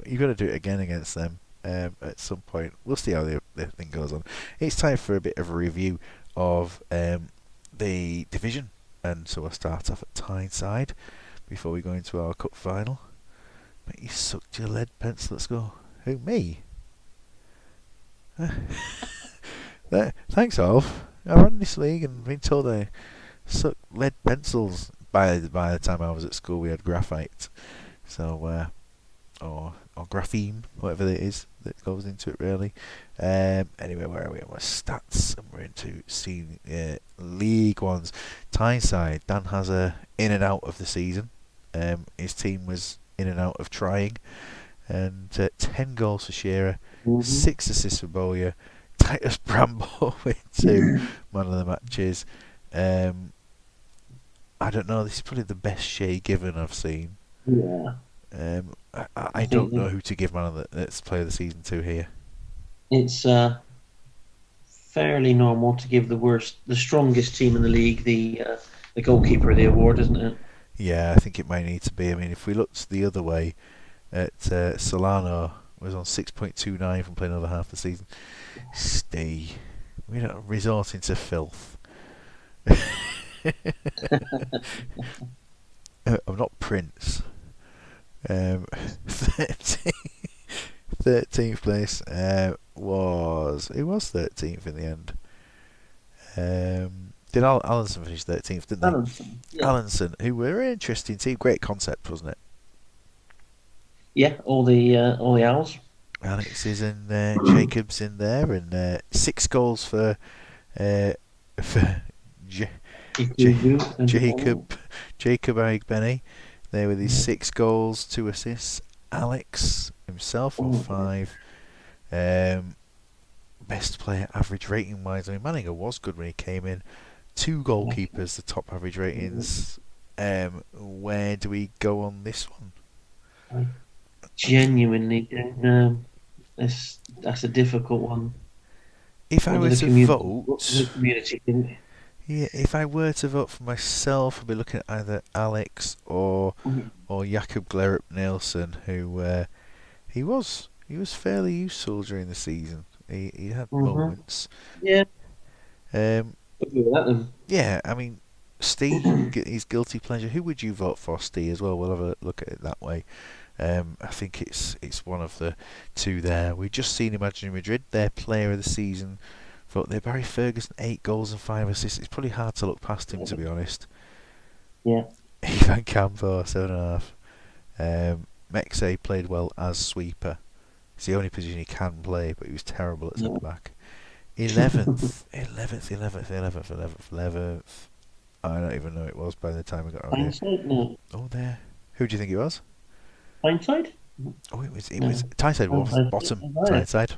You've got to do it again against them at some point. We'll see how the thing goes on. It's time for a bit of a review of the division, and so we'll start off at Tyneside before we go into our cup final. But you sucked your lead pencil. Let's go. Who, me? Thanks, Alf. I ran this league and been told I suck lead pencils. By the time I was at school, we had graphite, so or graphene, whatever it is that goes into it, really. Anyway, where are we? My stats, and we're into seeing League Ones. Tyneside. Dan has in and out of the season. His team was in and out of trying, and 10 goals for Shearer, 6 assists for Bowyer. Titus Bramble with 2 man of the matches. I don't know. This is probably the best Shea Given I've seen. Yeah. I don't know who to give man of the player of the season to here. It's fairly normal to give the strongest team in the league, the goalkeeper of the award, isn't it? Yeah, I think it might need to be. I mean, if we looked the other way, at Solano was on 6.29 from playing another half the season. Stay. We don't resorting to filth. I'm not Prince. 13th place was 13th in the end. Did Allenson finish 13th, didn't they? Allenson. Yeah. Allenson, who were an interesting team, great concept, wasn't it? Yeah, all the owls. Alex is in there, Jacobs in there, and 6 goals uh, for J- Ikubu and Jacob Aigbenny there with his yeah. 6 goals, 2 assists. Alex himself on Oh, 5. Um, best player average rating wise. I mean, Manninger was good when he came in. 2 goalkeepers, the top average ratings. Where do we go on this one? I genuinely don't know. That's a difficult one. If I What do were the to community what does vote, the community think? yeah, if I were to vote for myself, I'd be looking at either Alex or Jakob Glerup Nielsen, who he was fairly useful during the season. He had Mm-hmm. moments. Yeah, Um, I'll go with that then. yeah, I mean, Steve, his guilty pleasure. Who would you vote for, Steve? As well, we'll have a look at it that way. I think it's one of the two there. We've just seen Imagine Madrid, their player of the season. But they're Barry Ferguson, 8 goals and 5 assists. It's probably hard to look past him, to be honest. Yeah. Ivan Campo, 7.5. Mexe played well as sweeper. It's the only position he can play, but he was terrible at Yeah. centre back. 11th, 11th, 11th, 11th, 11th, 11th. I don't even know who it was by the time we got around here. Hindsight? No. Oh, there. Who do you think it was? Hindsight? Oh, it was No. Tyneside Wolves, Hindsight. bottom Oh, yeah. Tyneside.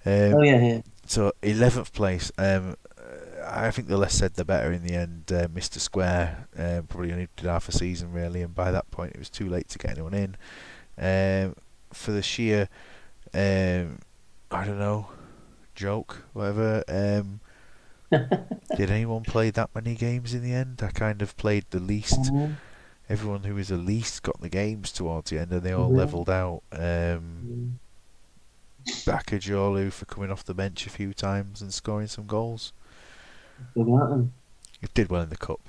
Oh, Um, yeah, yeah. so 11th place. I think the less said the better in the end. Mr. Square probably only did half a season really, and by that point it was too late to get anyone in. For the sheer, I don't know, joke, whatever. Did anyone play that many games in the end? I kind of played the least. Um, Everyone who was the least got the games towards the end, and they all yeah. levelled out. Mm. Bakajolu for coming off the bench a few times and scoring some goals. Good at them. He did well in the cup.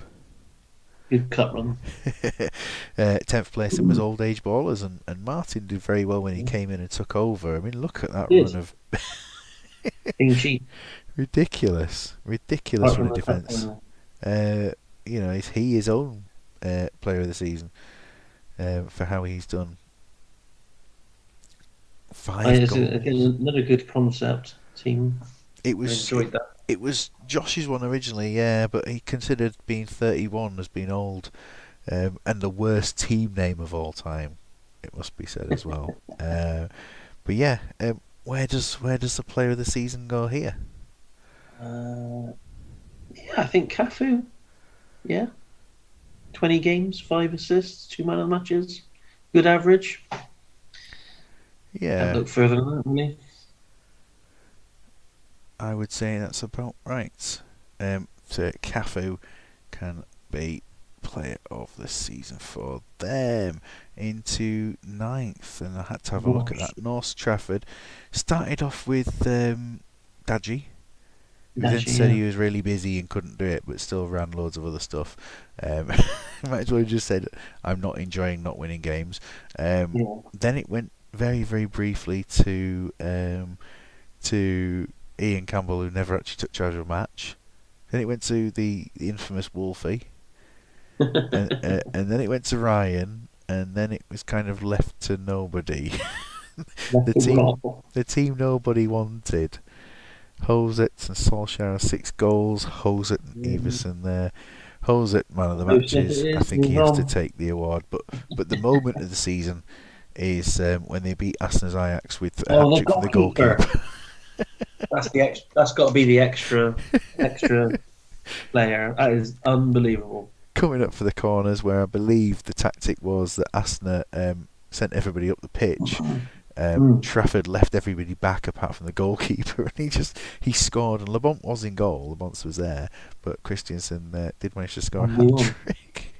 Good cut run. 10th place it was Old Age Ballers, and Martin did very well when he came in and took over. I mean, look at that run Good. of Clean sheet. ridiculous Apart run from of the cup defence. final. Is he his own player of the season for how he's done. Five Again, goals. another good concept team. It I was it, enjoyed that. it was Josh's one originally, yeah, but he considered being 31 as being old, and the worst team name of all time. It must be said as well. But yeah, where does the player of the season go here? Uh, yeah, I think Cafu. Yeah. 20 games, 5 assists, 2 man of the matches. Good average. Can't Yeah, look further than that, really. I would say that's about right. So Cafu can be player of the season for them. Into ninth, and I had to have a look at North. that. North Trafford started off with Dadji, who then Actually, said yeah. he was really busy and couldn't do it, but still ran loads of other stuff. Might as well have just said, I'm not enjoying not winning games. Yeah. Then it went very, very briefly to Ian Campbell, who never actually took charge of a match. Then it went to the infamous Wolfie, and then it went to Ryan, and then it was kind of left to nobody. Left the to team, rot. the team nobody wanted. Hosett and Solskjaer 6 goals. Hosett and Everson there. Hosett man of the Who said matches. it I is? think he Move has to on. take the award. But the moment of the season is when they beat Arsenal's Ajax with a hat Oh, the trick from the goalkeeper. goalkeeper. That's got to be the extra player. That is unbelievable. Coming up for the corners, where I believe the tactic was that Arsenal sent everybody up the pitch. Mm. Trafford left everybody back apart from the goalkeeper, and he scored. And Labont was in goal. Labont was there, but Christiansen did manage to score a hat Unreal. trick.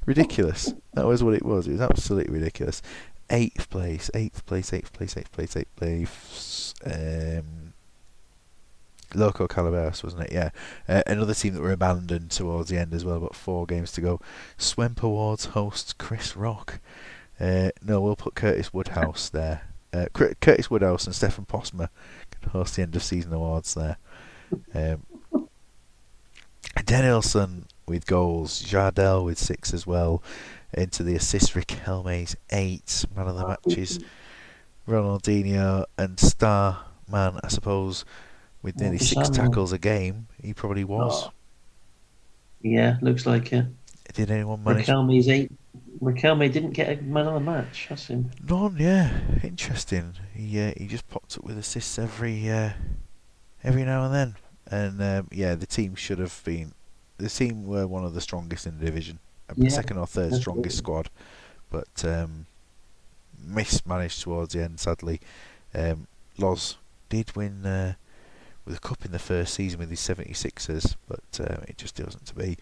Ridiculous. That was what it was. It was absolutely ridiculous. Eighth place. Loco Calaveras, wasn't it? Yeah. Another team that were abandoned towards the end as well, but 4 games to go. Swemp Awards hosts Chris Rock. No, we'll put Curtis Woodhouse there. Curtis Woodhouse and Stefan Posma can host the end of season awards there. Denilson with goals, Jardel with 6 as well. Into the assist, Riquelme's 8 man of the matches. Ronaldinho and star man, I suppose, with nearly 6 Samuel. tackles a game, he probably was. Oh, yeah, looks like it. Did anyone manage? Riquelme's 8. Riquelme didn't get a man of the match. That's him. None. Yeah, interesting. He just popped up with assists every now and then, and yeah, the team should have been. The team were one of the strongest in the division, Yeah, second or third strongest absolutely. squad, but mismanaged towards the end. Sadly, Loz did win with a cup in the first season with his 76ers, but it just wasn't to be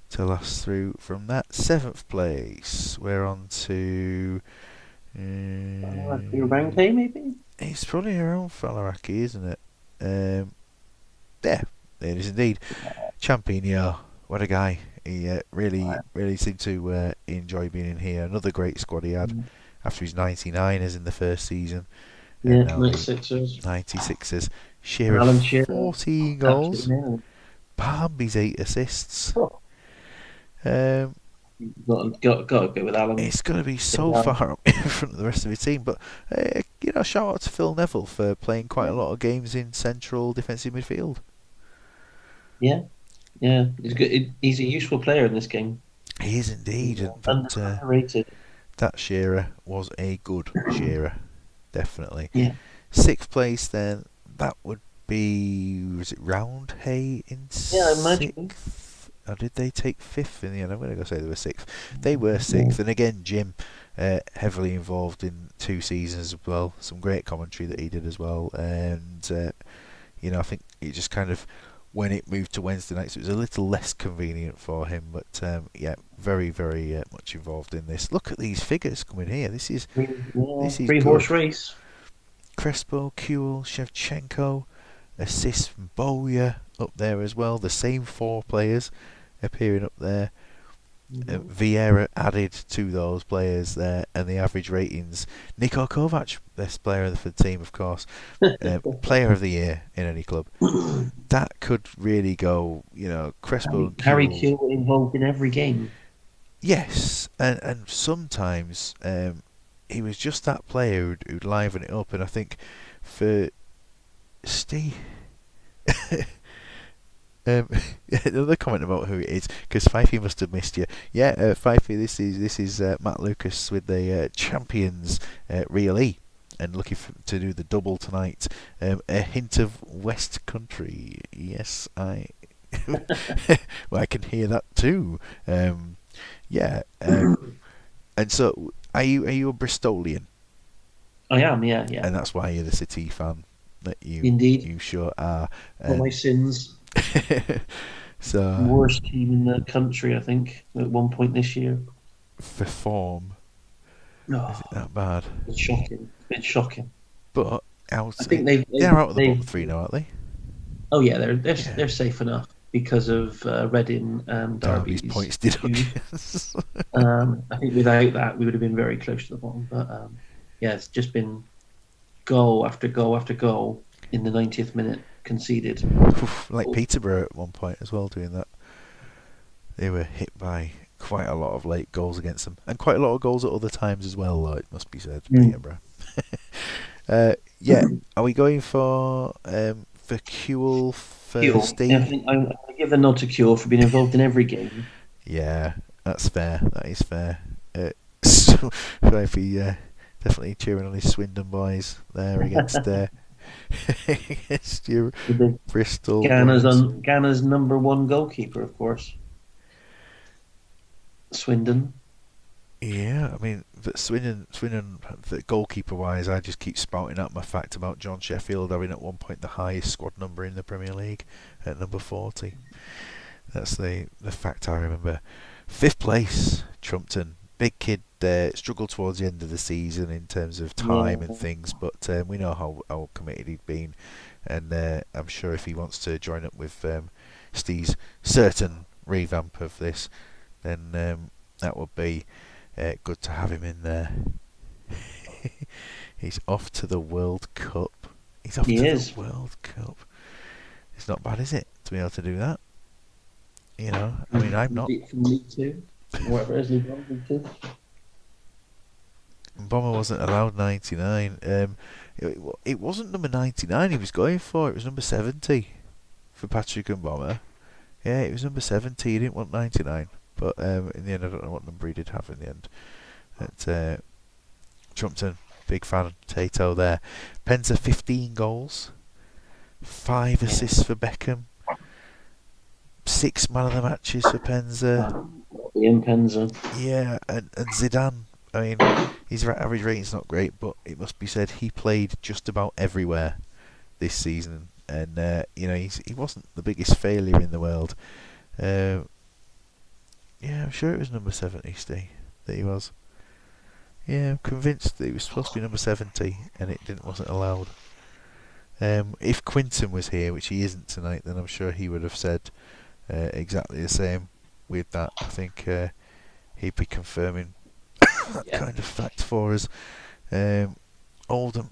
to last through from that. 7th place, we're on to. Ranke, maybe? It's probably around Falaraki, isn't it? Yeah, it is indeed. Champigno, what a guy. He really seemed to enjoy being in here. Another great squad he had after his 99ers in the first season, and Yeah, now nice the Sixers. 96ers. Shearer Alan Shearer, 14 absolutely goals. amazing. Bambi's 8 assists. Oh, Um, got to go with Alan. it's going to be Big so Alan. far up in front of the rest of his team, but shout out to Phil Neville for playing quite a lot of games in central defensive midfield. Yeah, yeah, he's good. He's a useful player in this game. He is indeed, He's but underrated. that Shearer was a good Shearer, definitely. Yeah, 6th place then, that would be, was it Roundhay in yeah, imagine. 6th? Or did they take 5th in the end? I'm going to go say they were 6th. They were 6th, and again Jim heavily involved in 2 seasons as well. Some great commentary that he did as well, and I think it just kind of, when it moved to Wednesday nights, it was a little less convenient for him. But yeah, very, very much involved in this. Look at these figures coming here. Yeah, This is three good. horse race. Crespo, Kuhl, Shevchenko, assists from Bowyer up there as well. The same 4 players appearing up there. Vieira added to those players there, and the average ratings. Niko Kovac, best player for the team, of course, player of the year in any club. That could really go, Crespo and Harry Kuhl. Kewell involved in every game. Yes, and sometimes he was just that player who'd liven it up, and I think for Steve. Um, another comment about who it is, because Fifey must have missed you. Yeah, Fifey, this is Matt Lucas with the champions Real E, and looking to do the double tonight. A hint of West Country. Yes, well, I can hear that too. Yeah, and so are you a Bristolian? I am, yeah, yeah. And that's why you're the City fan. That Indeed. you sure are. For my sins. So Worst team in the country, I think, at one point this year. for form, is Oh, it that bad? it's shocking. It's shocking. But out, I think they're out of the bottom they've 3 now, aren't they? oh yeah, they're Yeah. they're safe enough because of Reading and Derby's Derby's points feud. deductions. I think without that, we would have been very close to the bottom. But yeah, it's just been goal after goal after goal in the 90th minute conceded. Like Peterborough at one point as well, doing that. They were hit by quite a lot of late goals against them, and quite a lot of goals at other times as well. Though, it must be said, Peterborough. Yeah, are we going for Kuhl Kewell. first? I think I give a nod to Kewell for being involved in every game. Yeah, that's fair. That is fair. So if he definitely cheering on his Swindon boys there against your With the Bristol boys. Ghana's number one goalkeeper, of course. Swindon. Yeah, I mean, but Swindon, the goalkeeper wise, I just keep spouting out my fact about John Sheffield having at one point the highest squad number in the Premier League at number 40. That's the fact I remember. 5th place, Trumpton. Big kid struggled towards the end of the season in terms of time Yeah. and things, but we know how committed he'd been, and I'm sure if he wants to join up with Steve's certain revamp of this, then that would be good to have him in there. He's off to the World Cup. He's off He to is. the World Cup. It's not bad, is it, to be able to do that? I mean, I'm not. From League Two, whatever it is, League One, League Two. Bomber wasn't allowed 99. It wasn't number 99 he was going for. It was number 70 for Patrick and Bomber. Yeah, it was number 70. He didn't want 99. But in the end, I don't know what number he did have in the end. Trumpton, big fan of Tato there. Penza 15 goals, 5 assists for Beckham, 6 man of the matches for Penza. Ian Penza. Yeah, and Zidane. I mean, his average rating's not great, but it must be said he played just about everywhere this season, and he wasn't the biggest failure in the world. Yeah, I'm sure it was number 70, Steve, that he was. Yeah, I'm convinced that he was supposed to be number 70, and wasn't allowed. If Quinton was here, which he isn't tonight, then I'm sure he would have said exactly the same with that. I think he'd be confirming that kind of fact for us. Oldham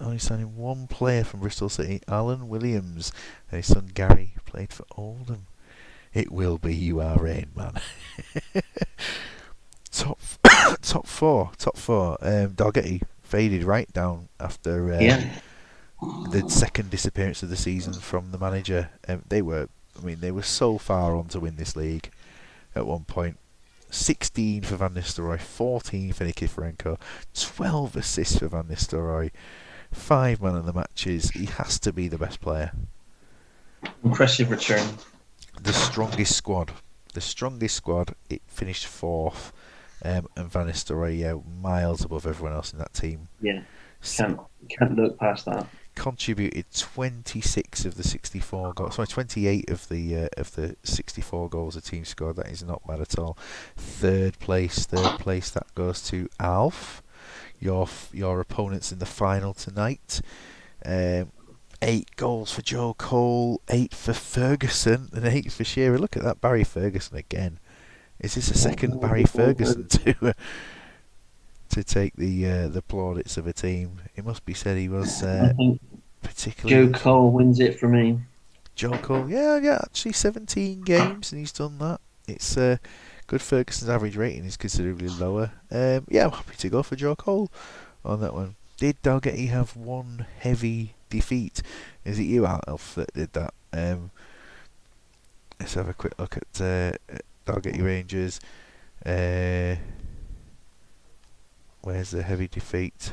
only signing one player from Bristol City, Alan Williams, and his son Gary played for Oldham. It will be you are rain, man. top four. Dalgety faded right down after the second disappearance of the season from the manager. They were so far on to win this league at one point. 16 for Van Nistelrooy, 14 for Nikiforenko, 12 assists for Van Nistelrooy, 5 man of the matches. He has to be the best player. Impressive return. The strongest squad. It finished 4th, and Van Nistelrooy, miles above everyone else in that team. Yeah, can't look past that. Contributed 26 of the 64 goals. Sorry, 28 of the 64 goals the team scored. That is not bad at all. Third place. That goes to Alf. Your opponents in the final tonight. 8 goals for Joe Cole, 8 for Ferguson, and 8 for Shearer. Look at that, Barry Ferguson again. Is this a second Barry Ferguson to take the plaudits of a team? It must be said he was particularly. Joe Cole wins it for me. Joe Cole, yeah, actually 17 games and he's done that. It's good. Ferguson's average rating is considerably lower. Yeah, I'm happy to go for Joe Cole on that one. Did Dalgety have one heavy defeat? Is it you, Alf, that did that? Let's have a quick look at Dalgety Rangers. Where's the heavy defeat?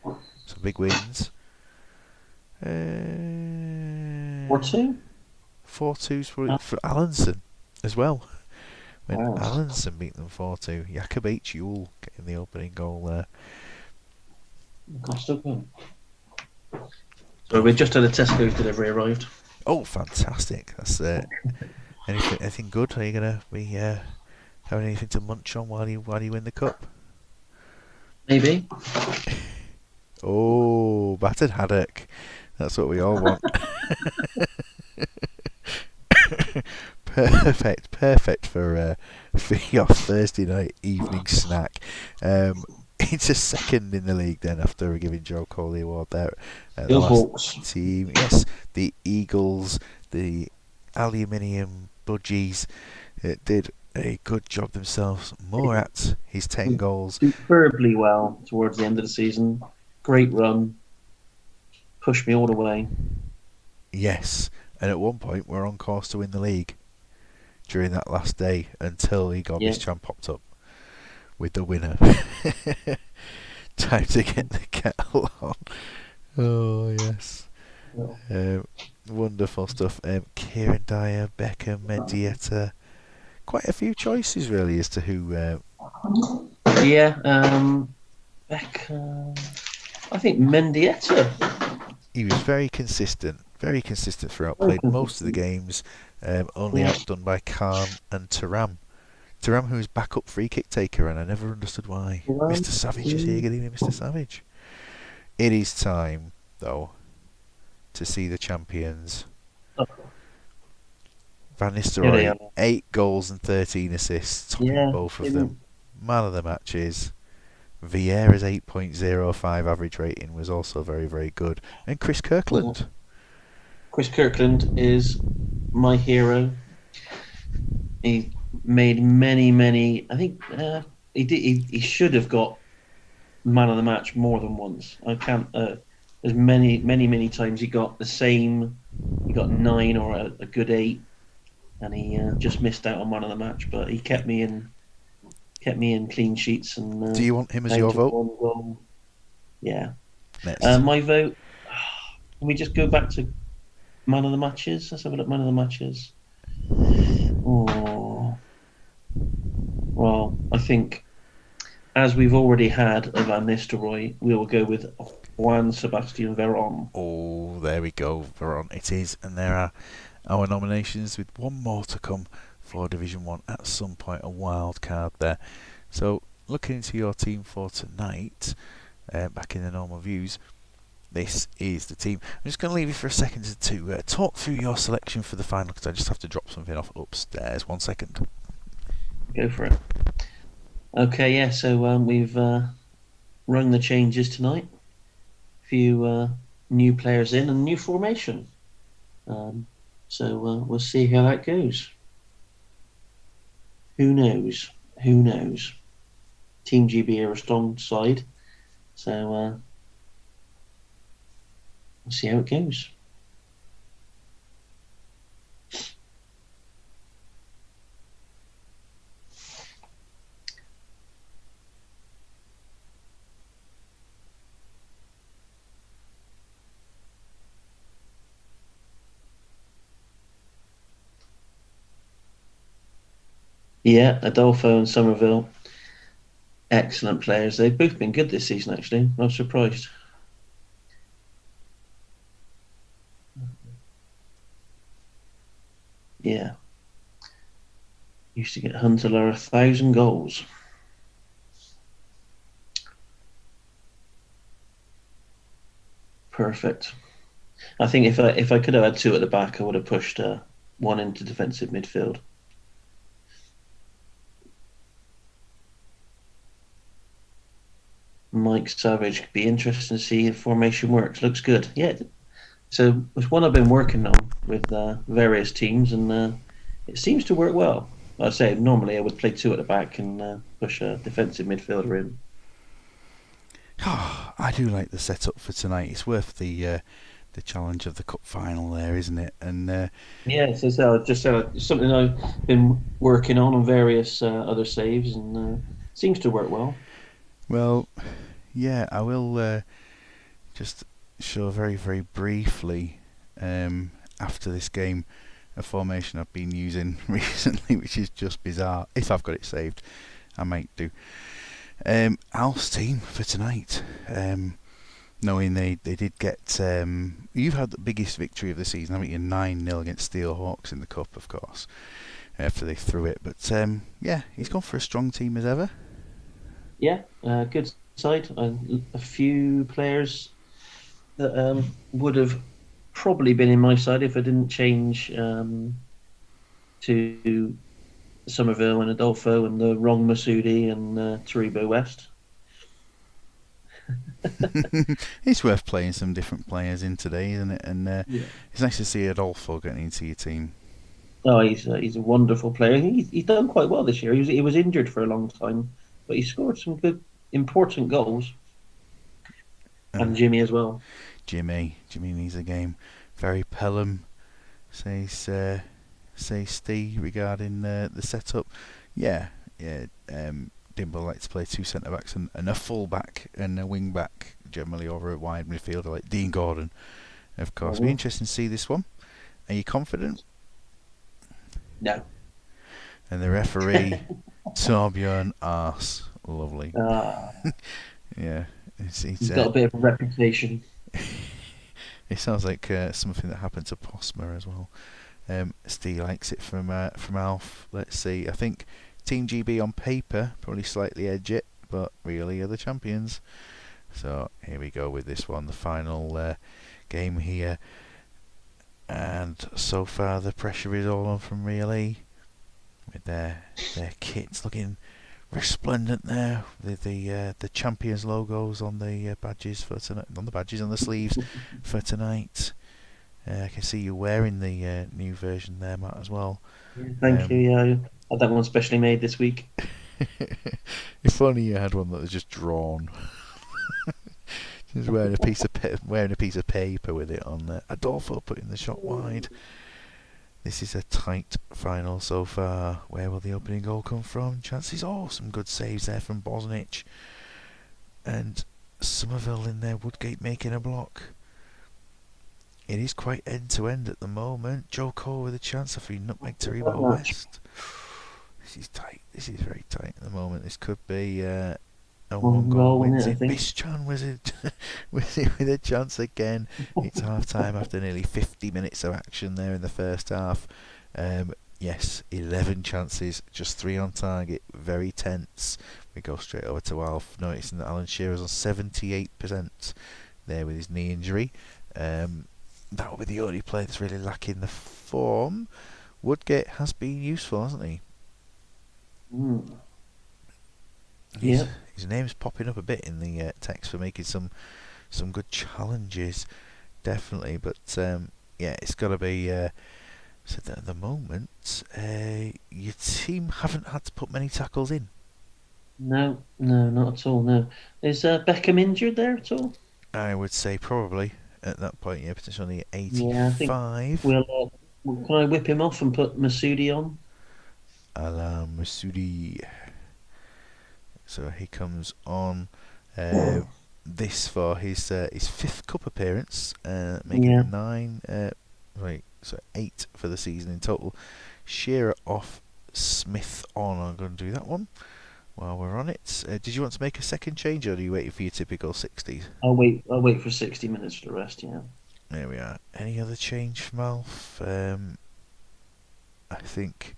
Some big wins. 4-2? 4-2s for Allenson as well. When Wow. Allenson beat them 4-2. Jakob H. Yule getting the opening goal there. That's okay. So we just had a Tesco's delivery arrived. Oh, fantastic! That's anything good? Are you gonna be having anything to munch on while you win the cup? Maybe. Oh, battered haddock. That's what we all want. Perfect for your Thursday night evening snack. It's a second in the league then after giving Joe Cole the award there. The Hawks. team, yes, the Eagles, the Aluminium Budgies, did a good job themselves. Morat, his 10 goals. Superbly well towards the end of the season. Great run. Pushed me all the way. Yes, and at one point we're on course to win the league during that last day until he got his champ popped up with the winner. Time to get the kettle on. Oh, yes. Wonderful stuff. Kieran Dyer, Beckham, Mendieta. Quite a few choices, really, as to who. Beckham. I think Mendieta. He was very consistent throughout. Played most of the games, only outdone by Khan and Taram. Taram, who's backup free kick taker, and I never understood why. Mr. Savage is here. Good evening, Mr. Savage. It is time, though, to see the champions. Van Nistelrooy, 8 goals and 13 assists, topping both of them. Man of the matches. Vieira's 8.05 average rating was also very, very good. And Chris Kirkland. Chris Kirkland is my hero. He made many, many. I think he did. He should have got man of the match more than once. I can't. There's many, many, many times he got the same. He got nine or a good eight, and he just missed out on man of the match. But he kept me in clean sheets and Do you want him as down your to vote? one goal. Yeah. Next. My vote. Can we just go back to man of the matches? Let's have a look. Man of the matches. Oh, well, I think as we've already had a Van Nistelrooy, we will go with Juan Sebastian Veron. Oh, there we go, Veron. It is, and there are our nominations with one more to come for Division 1 at some point, a wild card there. So, looking into your team for tonight, back in the normal views, this is the team. I'm just going to leave you for a second to talk through your selection for the final, because I just have to drop something off upstairs. 1 second. Go for it. Okay, yeah. So we've run the changes tonight. A few new players in and new formation. So we'll see how that goes. Who knows? Who knows? Team GB are a strong side, so we'll see how it goes. Yeah, Adolfo and Somerville, excellent players. They've both been good this season, actually. I'm surprised. Yeah, used to get Huntelaar 1,000 goals. Perfect. I think if I could have had two at the back, I would have pushed one into defensive midfield. Mike Savage could be interesting to see if formation works. Looks good. Yeah. So it's one I've been working on with various teams, and it seems to work well. Like I say, normally I would play two at the back and push a defensive midfielder in. Oh, I do like the setup for tonight. It's worth the challenge of the cup final there, isn't it? And Yeah, so just it's something I've been working on various other saves, and seems to work well. well, yeah, I will just show very, very briefly after this game a formation I've been using recently, which is just bizarre. If I've got it saved, I might do. Al's team for tonight. Knowing they did get... you've had the biggest victory of the season, haven't you? 9-0 against Steelhawks in the Cup, of course, after they threw it. But yeah, he's gone for a strong team as ever. Yeah, good side. A few players that would have probably been in my side if I didn't change to Somerville and Adolfo and the wrong Masudi and Taribo West. It's worth playing some different players in today, isn't it? And Yeah. it's nice to see Adolfo getting into your team. Oh, he's a wonderful player. He's done quite well this year. He was injured for a long time, but he scored some good, important goals. And Jimmy as well. Jimmy needs a game. Very Pelham, says Steve regarding the setup. Yeah. Dimble likes to play two centre backs and a full back and a wing back, generally over a wide midfielder like Dean Gordon, of course. It'll be interesting to see this one. Are you confident? No. And the referee, Torbjörn Ars. Lovely. Yeah. He's got a bit of a reputation. It sounds like something that happened to Posma as well. Steve likes it from Alf. Let's see. I think Team GB on paper probably slightly edge it, but really are the champions. So here we go with this one, the final game here. And so far the pressure is all on from Real E, with their kits looking resplendent there, with the champions logos on the badges for tonight, on the sleeves for tonight. I can see you wearing the new version there, Matt, as well. Yeah, thank you. Um, Yeah, I had that one specially made this week. if only you had one that was just drawn. Just wearing a piece of wearing a piece of paper with it on there. Adolfo putting the shot wide. This is a tight final so far. Where will the opening goal come from? Chances. Oh, some good saves there from Bosnich. And Somerville in there. Woodgate making a block. It is quite end to end at the moment. Joe Cole with a chance of free nutmeg to That Rebo match. West. This is tight. This is very tight at the moment. This could be a one One goal goal in wins it, I it. think. Bischan was it with a chance again. It's half time after nearly 50 minutes of action there in the first half. Yes, 11 chances, just 3 on target. Very tense. We go straight over to Alf, noticing that Alan Shearer's on 78% there with his knee injury. That will be the only player that's really lacking the form. Woodgate has been useful, hasn't he? Mm. His, Yep. his name's popping up a bit in the text for making some good challenges, definitely. But yeah, it's got to be. So that at the moment, your team haven't had to put many tackles in. No, no, not at all. No. Is Beckham injured there at all? I would say probably at that point, yeah, potentially Yeah, I think 85. we'll. Can I whip him off and put Masudi on? Alam Masudi. So he comes on. Uh, this for his fifth cup appearance, making it Yeah. 9. Right, so 8 for the season in total. Shearer off, Smith on. I'm going to do that one while we're on it. Did you want to make a second change, or are you waiting for your typical 60s? I'll wait. I'll wait for 60 minutes for the rest. Yeah. There we are. Any other change from Alf? I think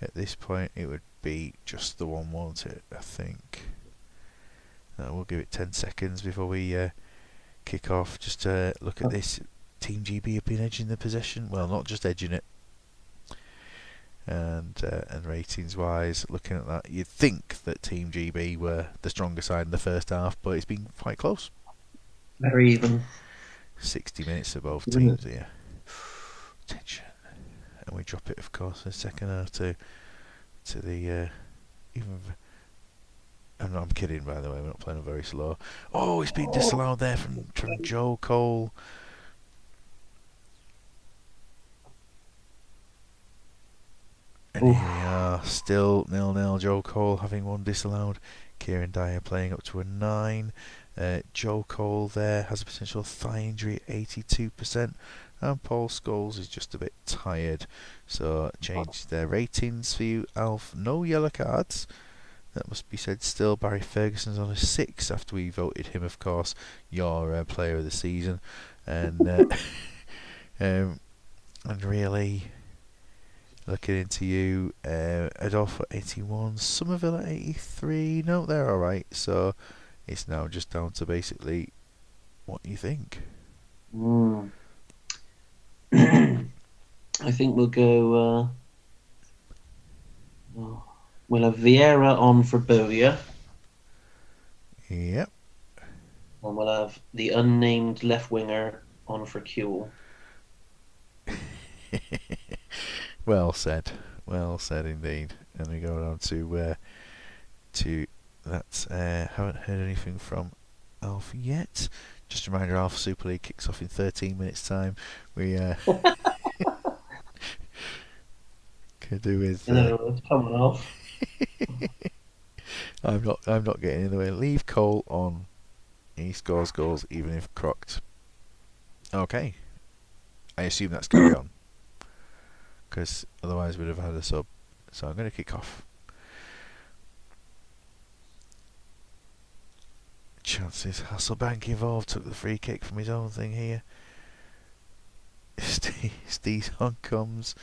at this point it would be just the one, won't it? I think. We'll give it 10 seconds before we kick off. Just to look at this. Team GB have been edging the possession. Well, not just edging it. And ratings wise, looking at that, you'd think that Team GB were the stronger side in the first half, but it's been quite close. Very even. 60 minutes of both Isn't it? teams here. Tension. And we drop it, of course, a second half to the even. I'm kidding, by the way. We're not playing it very slow. Oh, it's been disallowed there from Joe Cole. And Oof. here we are, still 0-0. Joe Cole having one disallowed. Kieran Dyer playing up to a 9. Joe Cole there has a potential thigh injury at 82%. And Paul Scholes is just a bit tired. So change their ratings for you, Alf. No yellow cards. That must be said still. Barry Ferguson's on a 6 after we voted him, of course, your player of the season. And and really, looking into you, Adolfo at 81, Somerville at 83. No, they're alright. So it's now just down to basically what you think. Mm. I think we'll go. We'll have Vieira on for Bovia, Yep. and we'll have the unnamed left winger on for Kuhl. Well said. Well said indeed. And we go on to that. Haven't heard anything from Alf yet. Just a reminder, Alpha Super League kicks off in 13 minutes time. We could do with. It's coming off. I'm not getting in the way. Leave Cole on. He scores goals even if crocked. Okay. I assume that's carry on. Because otherwise we'd have had a sub. So I'm going to kick off. Chances. Hasselbank involved. Took the free kick from his own thing here. Steve Hong comes.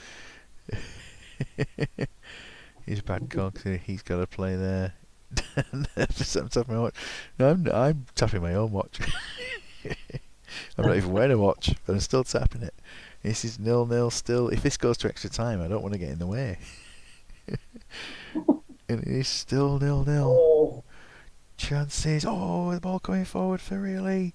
He's bad cock. He's got to play there. I'm tapping my watch. No, I'm tapping my own watch. I'm not even wearing a watch, but I'm still tapping it. This is 0-0 still. If this goes to extra time, I don't want to get in the way. And it is still 0-0. Oh, Chances. Oh, the ball coming forward for really,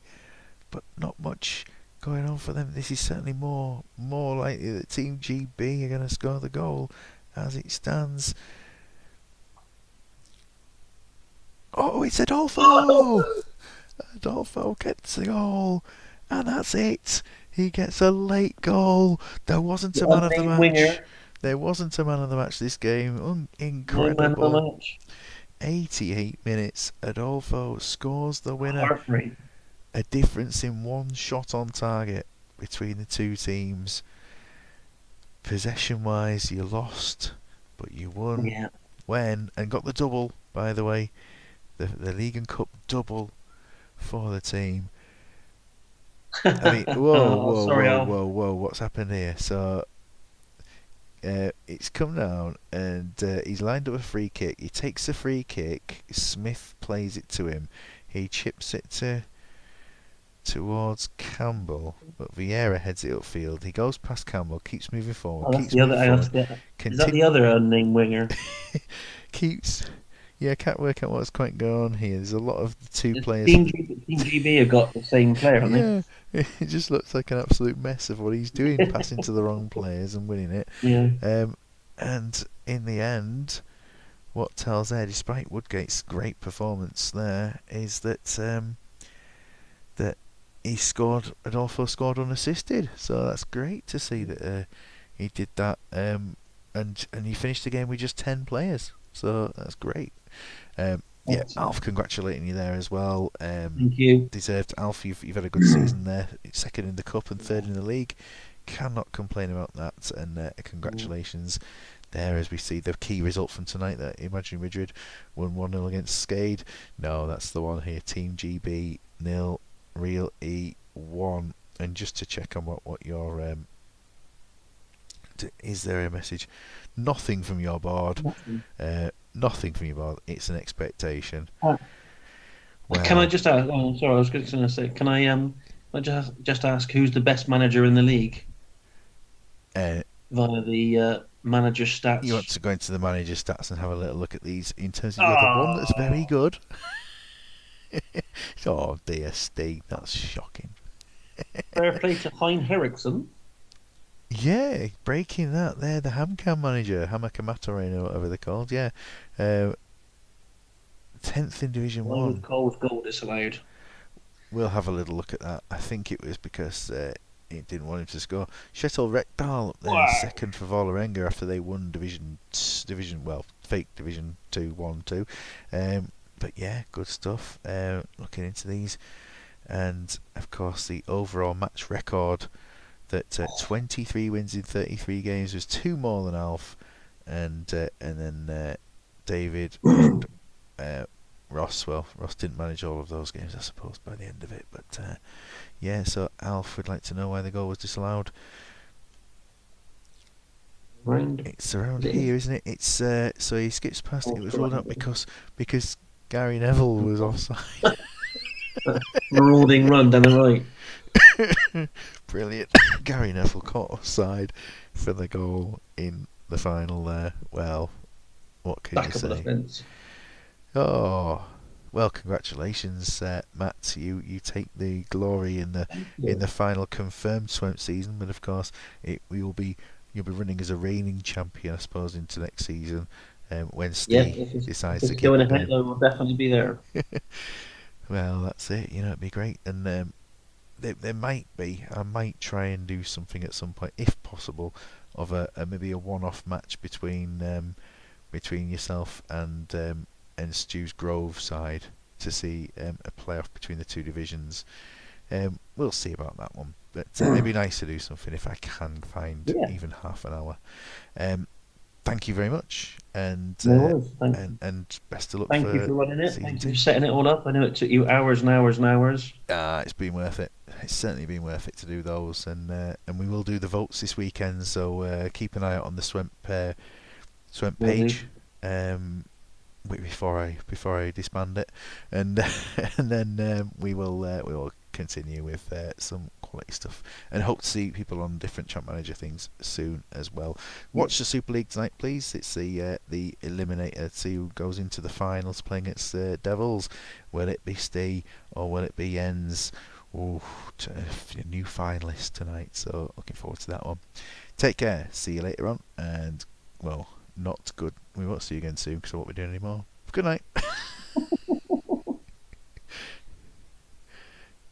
but not much going on for them. This is certainly more likely that Team GB are going to score the goal as it stands. Oh, it's Adolfo! Adolfo gets the goal, and that's it. He gets a late goal. There wasn't a The man of the unnamed match. winger, There wasn't a man of the match this game. no man of the Incredible. match. 88 minutes. Adolfo scores the winner. Heartbreak. A difference in one shot on target between the two teams. Possession wise, you lost, but you won. Yeah. When? And got the double, by the way. The League and Cup double for the team. I mean, whoa, Oh, whoa, sorry, whoa, Alf. whoa, whoa, what's happened here? So, it's come down and he's lined up a free kick. He takes the free kick. Smith plays it to him. He chips it towards Campbell, but Vieira heads it upfield. He goes past Campbell, keeps moving forward, Oh, that's keeps the other. moving forward, Is that the other unnamed winger? keeps. Yeah, I can't work out what's quite going on here. There's a lot of the two players. Team GB have got the same player, haven't Yeah, it just looks like an absolute mess of what he's doing, passing to the wrong players and winning it. they? Yeah. And in the end, what tells there, despite Woodgate's great performance there, is that that Adolfo scored unassisted. So that's great to see that he did that. And he finished the game with just 10 players. So that's great. Yeah, Excellent. Alf, congratulating you there as well. Thank you. Deserved. Alf, you've had a good season there. Second in the cup and third in the league. Cannot complain about that. And congratulations there as we see the key result from tonight. That Imagine Madrid won 1-0 against Skade. No, that's the one here. Team GB 0, Real E 1. And just to check on what your is there a message? Nothing from your board. Nothing from your board. It's an expectation. Can Well, I just ask? Oh, sorry, I was going to say. Can I just ask who's the best manager in the league uh, via the manager stats? you want to go into the manager stats and have a little look at these in terms of you have one that's very good. Oh dear, Steve, that's shocking. Fair play to Hein Henriksen. Yeah, breaking that there, the Hamcam manager, Hamakamatore or whatever they're called, yeah. 10th in Division Why 1. was Cole's goal disallowed? We'll have a little look at that. I think it was because he didn't want him to score. Shetel Rekdal up there, Wow. second for Vålerenga after they won fake Division 2, 1-2. But yeah, good stuff. Looking into these. And, of course, the overall match record that 23 wins in 33 games was 2 more than Alf. And then David and Ross. Well, Ross didn't manage all of those games, I suppose, by the end of it. But yeah, so Alf would like to know why the goal was disallowed. It's around here, isn't it? It's so he skips past it. It was ruled out because Gary Neville was offside. Marauding run down the right. Brilliant. Gary Neville caught offside for the goal in the final there. Well, what can Back you up on the say? fence. Oh, well, congratulations, Matt. You take the glory in the final confirmed Swemp season. But of course, you'll be running as a reigning champion, I suppose, into next season. When Steve decides to keep keep going it ahead, down. I will definitely be there. Well, that's it. It'd be great. And there might be. I might try and do something at some point, if possible, of maybe a one-off match between yourself and Stu's Grove side to see a playoff between the two divisions. We'll see about that one, but it'd be nice to do something if I can find even half an hour. Thank you very much, and No worries. and best of luck. Thank for you for running it. season Thank two. you for setting it all up. I know it took you hours and hours and hours. It's been worth it. It's certainly been worth it to do those, and we will do the votes this weekend. So keep an eye out on the Swemp page. Before I disband it, and and then we will continue with some quality stuff, and hope to see people on different champ manager things soon as well. Watch the Super League tonight, please. It's the eliminator. See who goes into the finals playing against the Devils. Will it be Steve or will it be Jens? Ooh, a new finalist tonight, so looking forward to that one. Take care. See you later on, and well, not good. We won't see you again soon because I won't be doing any more. Good night.